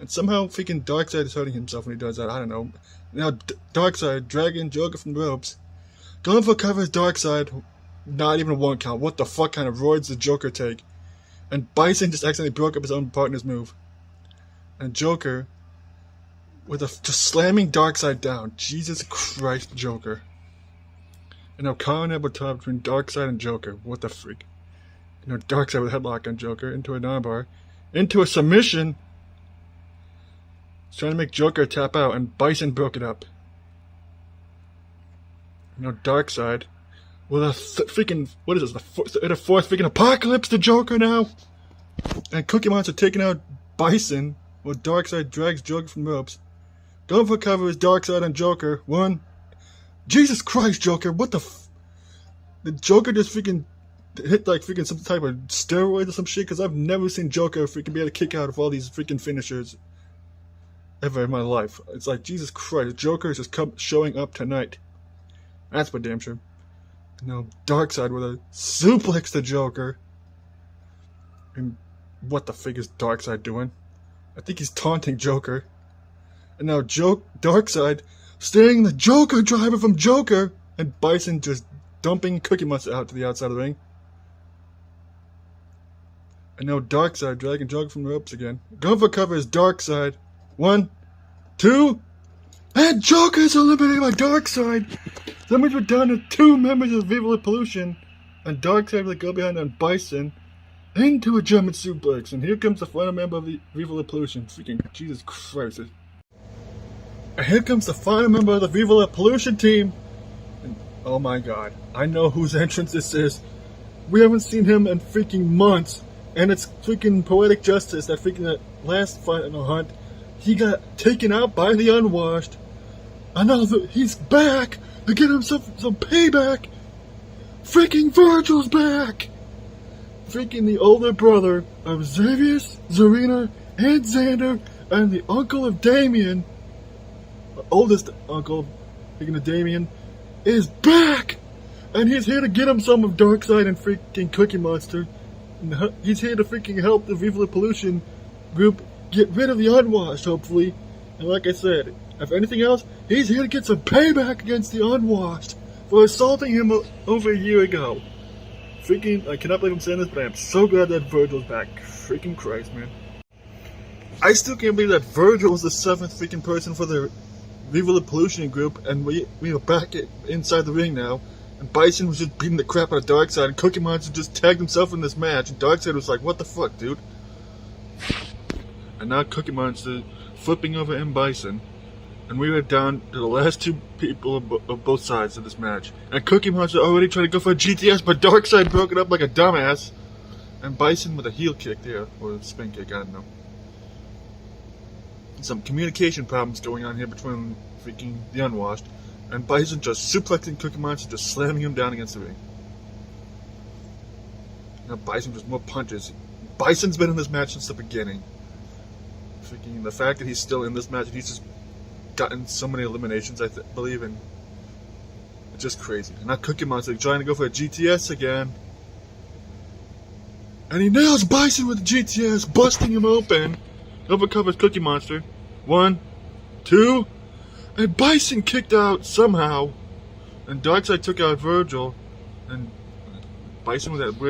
And somehow freaking Darkseid is hurting himself when he does that. I don't know. Now Darkseid dragging Joker from the ropes. Going for cover is Darkseid. Not even a 1 count. What the fuck kind of roids did Joker take? And Bison just accidentally broke up his own partner's move. And Joker with just slamming Darkseid down. Jesus Christ, Joker. And now Khan elbow top between Darkseid and Joker. What the freak? You know, Darkseid with a headlock on Joker into an armbar. Into a submission. He's trying to make Joker tap out, and Bison broke it up. You know, Darkseid with a freaking, what is this, the fourth freaking Apocalypse to Joker now? And Cookie Monster taking out Bison, while Darkseid drags Joker from ropes. Going for cover is Darkseid on Joker. 1. Jesus Christ, Joker, what the Did Joker just freaking hit like freaking some type of steroid or some shit? Because I've never seen Joker freaking be able to kick out of all these freaking finishers ever in my life. It's like, Jesus Christ, Joker is just showing up tonight. That's for damn sure. Now, Darkseid with a suplex to Joker. And what the fig is Darkseid doing? I think he's taunting Joker. And now Darkseid steering the Joker driver from Joker. And Bison just dumping Cookie Monster out to the outside of the ring. And now Darkseid dragging Joker from the ropes again. Going for cover is Darkseid. 1, 2, and Joker's eliminated by Darkseid. That means we're down to 2 members of Viva Pollution, and Darkseid will go behind on Bison into a German suplex. And here comes the final member of the Viva Pollution. Freaking Jesus Christ! And here comes the final member of the Viva Pollution team. And oh my God, I know whose entrance this is. We haven't seen him in freaking months, and it's freaking poetic justice that freaking that last final hunt. He got taken out by the Unwashed. And now he's back to get himself some payback. Freaking Virgil's back. Freaking the older brother of Xavius, Zarina, and Xander, and the uncle of Damien, the oldest uncle, speaking of Damien, is back. And he's here to get him some of Darkseid and freaking Cookie Monster. And he's here to freaking help the Viva Pollution group get rid of the Unwashed, hopefully. And like I said, if anything else, he's here to get some payback against the Unwashed for assaulting him over a year ago. Freaking, I cannot believe I'm saying this, but I am so glad that Virgil's back. Freaking Christ, man. I still can't believe that Virgil was the 7th freaking person for the Viva Pollution group, and we are back inside the ring now. And Bison was just beating the crap out of Darkseid, and Cookie Monster just tagged himself in this match, and Darkseid was like, what the fuck, dude? And now Cookie Monster flipping over M. Bison. And we were down to the last 2 people of both sides of this match. And Cookie Monster already trying to go for a GTS, but Darkseid broke it up like a dumbass. And Bison with a heel kick there, or a spin kick, I don't know. Some communication problems going on here between freaking the Unwashed. And Bison just suplexing Cookie Monster, just slamming him down against the ring. Now Bison just more punches. Bison's been in this match since the beginning. Freaking the fact that he's still in this match, he's just gotten so many eliminations, I believe, and it's just crazy. And now Cookie Monster trying to go for a GTS again. And he nails Bison with the GTS, busting him open. Overcovers Cookie Monster. 1, 2, and Bison kicked out somehow. And Darkseid took out Virgil. And Bison with that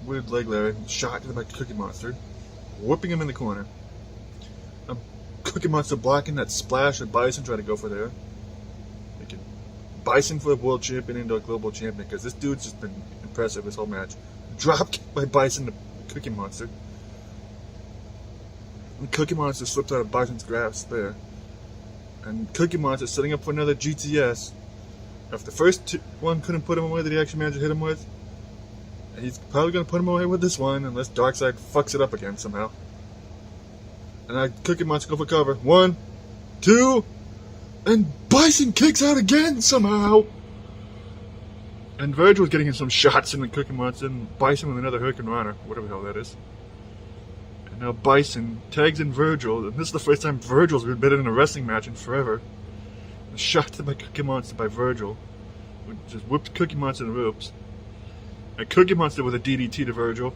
weird leg there and shot to the back of Cookie Monster, whooping him in the corner. Cookie Monster blocking that splash that Bison tried to go for there. Making Bison for a world champion into a global champion, because this dude's just been impressive this whole match. Drop kick by Bison to Cookie Monster. And Cookie Monster slipped out of Bison's grasp there. And Cookie Monster setting up for another GTS. If the first one couldn't put him away that the Action Manager hit him with, he's probably going to put him away with this one, unless Darkseid fucks it up again somehow. And now Cookie Monster go for cover. 1, 2, and Bison kicks out again somehow. And Virgil was getting in some shots in the Cookie Monster, and Bison with another Hurricane Runner, whatever the hell that is. And And now Bison tags in Virgil, and this is the first time Virgil's been in a wrestling match in forever. A shot to by Cookie Monster by Virgil, who just whipped Cookie Monster in the ropes. And Cookie Monster with a DDT to Virgil.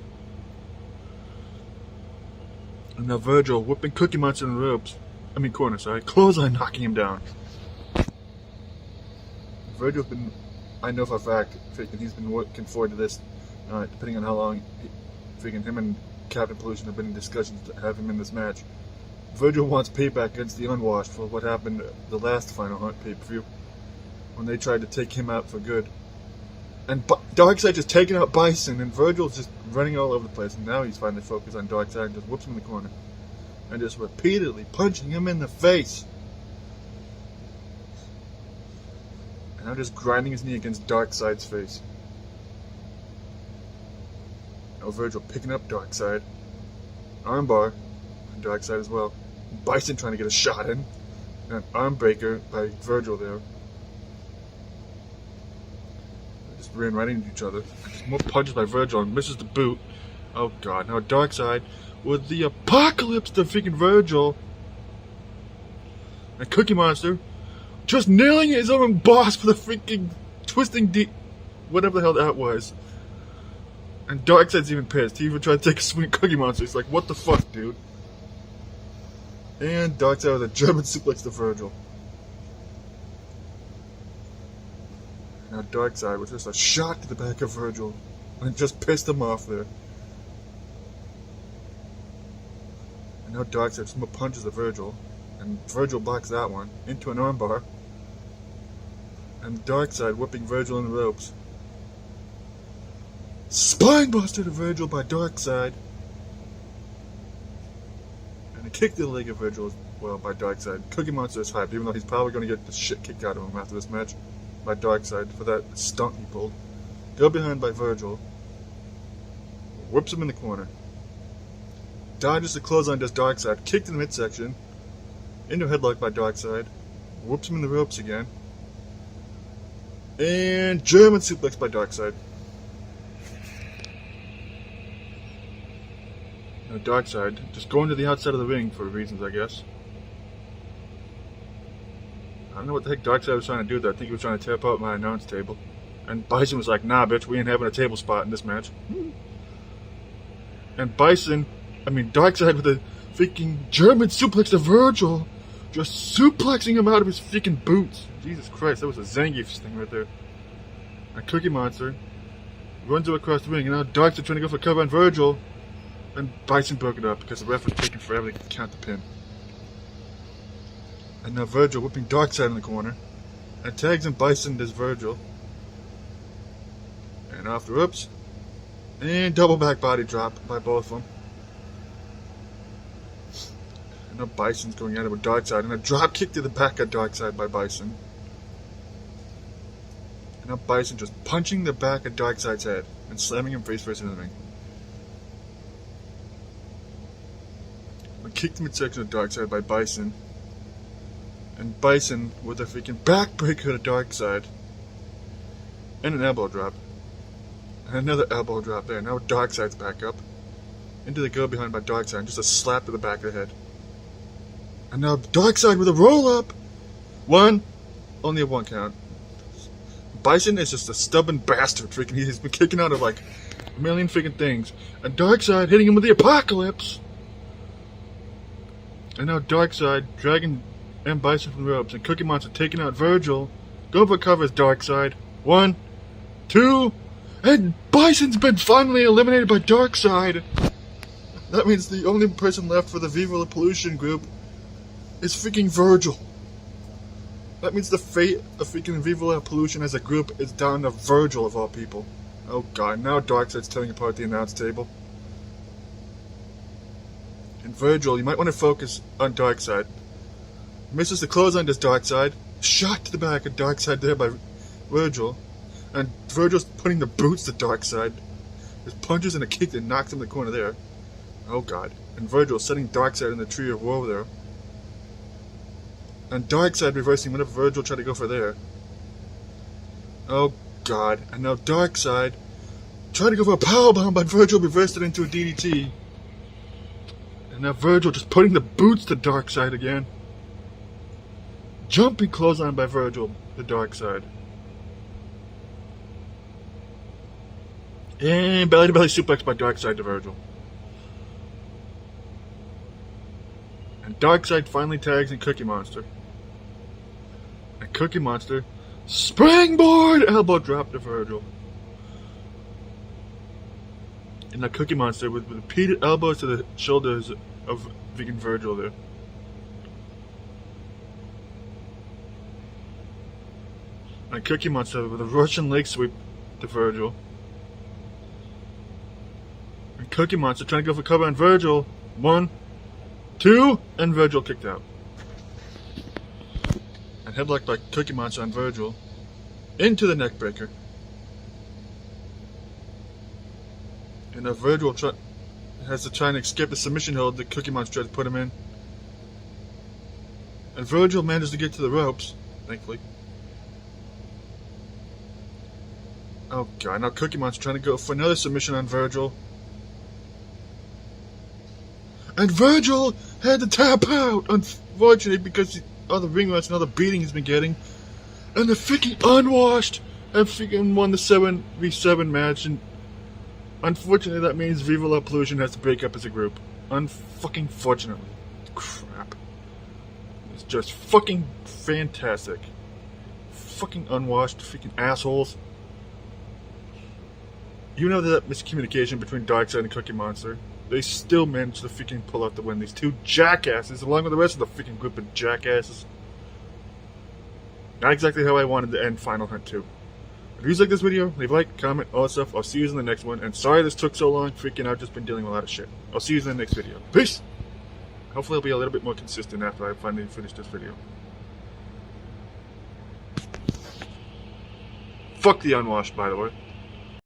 And now Virgil whipping Cookie Monster in the ropes. Corner, sorry. Clothesline knocking him down. Virgil's been, I know for a fact, he's been looking forward to this, depending on how long him and Captain Pollution have been in discussions to have him in this match. Virgil wants payback against the Unwashed for what happened the last Final Hunt pay-per-view, when they tried to take him out for good. And Darkseid just taking out Bison, and Virgil's just running all over the place, and now he's finally focused on Darkseid and just whoops him in the corner. And just repeatedly punching him in the face. And now just grinding his knee against Darkseid's face. Now Virgil picking up Darkseid. Armbar on Darkseid as well. Bison trying to get a shot in. And an arm breaker by Virgil there. They just ran right into each other. More punches by Virgil and misses the boot. Oh god, now Darkseid with the apocalypse to freaking Virgil. And Cookie Monster just nailing his own boss for the freaking twisting whatever the hell that was. And Darkseid's even pissed. He even tried to take a swing at Cookie Monster. He's like, what the fuck, dude? And Darkseid with a German suplex to Virgil. Now Darkseid with just a shot to the back of Virgil. And it just pissed him off there. And now Darkseid just more punches at Virgil. And Virgil blocks that one into an armbar. And Darkseid whipping Virgil in the ropes. Spinebuster to Virgil by Darkseid. And a kick to the leg of Virgil as well by Darkseid. Cookie Monster is hyped, even though he's probably going to get the shit kicked out of him after this match by Darkseid for that stunt he pulled. Go behind by Virgil. Whips him in the corner. Dodges the clothesline, does Darkseid. Kicked in the midsection. Into a headlock by Darkseid. Whoops him in the ropes again. And German suplex by Darkseid. Now Darkseid just going to the outside of the ring for reasons, I guess. I don't know what the heck Darkseid was trying to do there. I think he was trying to tear apart my announce table. And Bison was like, nah bitch, we ain't having a table spot in this match. And Darkseid with a freaking German suplex to Virgil. Just suplexing him out of his freaking boots. Jesus Christ, that was a Zangief thing right there. And Cookie Monster runs across the ring, and now Darkseid trying to go for a cover on Virgil. And Bison broke it up because the ref was taking forever to count the pin. And now Virgil whipping Darkseid in the corner. And tags in Bison does Virgil. And off the ropes. And double back body drop by both of them. And now Bison's going at it with Darkseid. And a drop kick to the back of Darkseid by Bison. And now Bison just punching the back of Darkseid's head. And slamming him face first into the ring. A kick to midsection of Darkseid by Bison. And Bison with a freaking backbreaker to Darkseid. And an elbow drop. And another elbow drop there. Now Darkseid's back up. Into the go behind by Darkseid. And just a slap to the back of the head. And now Darkseid with a roll up. One. Only a one count. Bison is just a stubborn bastard. Freaking, he's been kicking out of like a million freaking things. And Darkseid hitting him with the apocalypse. And now Darkseid dragging M. Bison from the ropes. And Cookie Monster taking out Virgil. Going for cover is Darkseid. 1, 2, and Bison's been finally eliminated by Darkseid. That means the only person left for the VIVA Pollution group is freaking Virgil. That means the fate of freaking VIVA Pollution as a group is down to Virgil of all people. Oh god, now Darkseid's tearing apart the announce table. And Virgil, you might want to focus on Darkseid. Misses the clothesline, does Darkseid. Shot to the back of Darkseid there by Virgil. And Virgil's putting the boots to Darkseid. There's punches and a kick that knocks him in the corner there. Oh god. And Virgil setting Darkseid in the tree of woe there. And Darkseid reversing whenever Virgil tried to go for there. Oh god. And now Darkseid tried to go for a powerbomb, but Virgil reversed it into a DDT. And now Virgil just putting the boots to Darkseid again. Jumping clothesline by Virgil, the Darkseid. And belly to belly suplex by Darkseid to Virgil. And Darkseid finally tags in Cookie Monster. And Cookie Monster springboard elbow drop to Virgil. And now Cookie Monster with repeated elbows to the shoulders of vegan Virgil there. And Cookie Monster with a Russian leg sweep to Virgil. And Cookie Monster trying to go for cover on Virgil. 1, 2, and Virgil kicked out. And headlock by Cookie Monster on Virgil. Into the neckbreaker. And now Virgil has to try and escape the submission hold that Cookie Monster tried to put him in. And Virgil manages to get to the ropes, thankfully. Oh god, now Cookie Monster trying to go for another submission on Virgil. And Virgil had to tap out, unfortunately, because all the ring rats and all the beating he's been getting. And the freaking Unwashed have freaking won the 7v7 match, and unfortunately that means Viva La Pollution has to break up as a group. Unfucking fortunately. Crap. It's just fucking fantastic. Fucking Unwashed, freaking assholes. You know that miscommunication between Darkseid and Cookie Monster. They still managed to freaking pull out the win. These two jackasses, along with the rest of the freaking group of jackasses. Not exactly how I wanted to end Final Hunt 2. If you like this video, leave a like, comment, all that stuff. I'll see you in the next one. And sorry this took so long. Freaking out, just been dealing with a lot of shit. I'll see you in the next video. Peace! Hopefully I'll be a little bit more consistent after I finally finish this video. Fuck the Unwashed, by the way.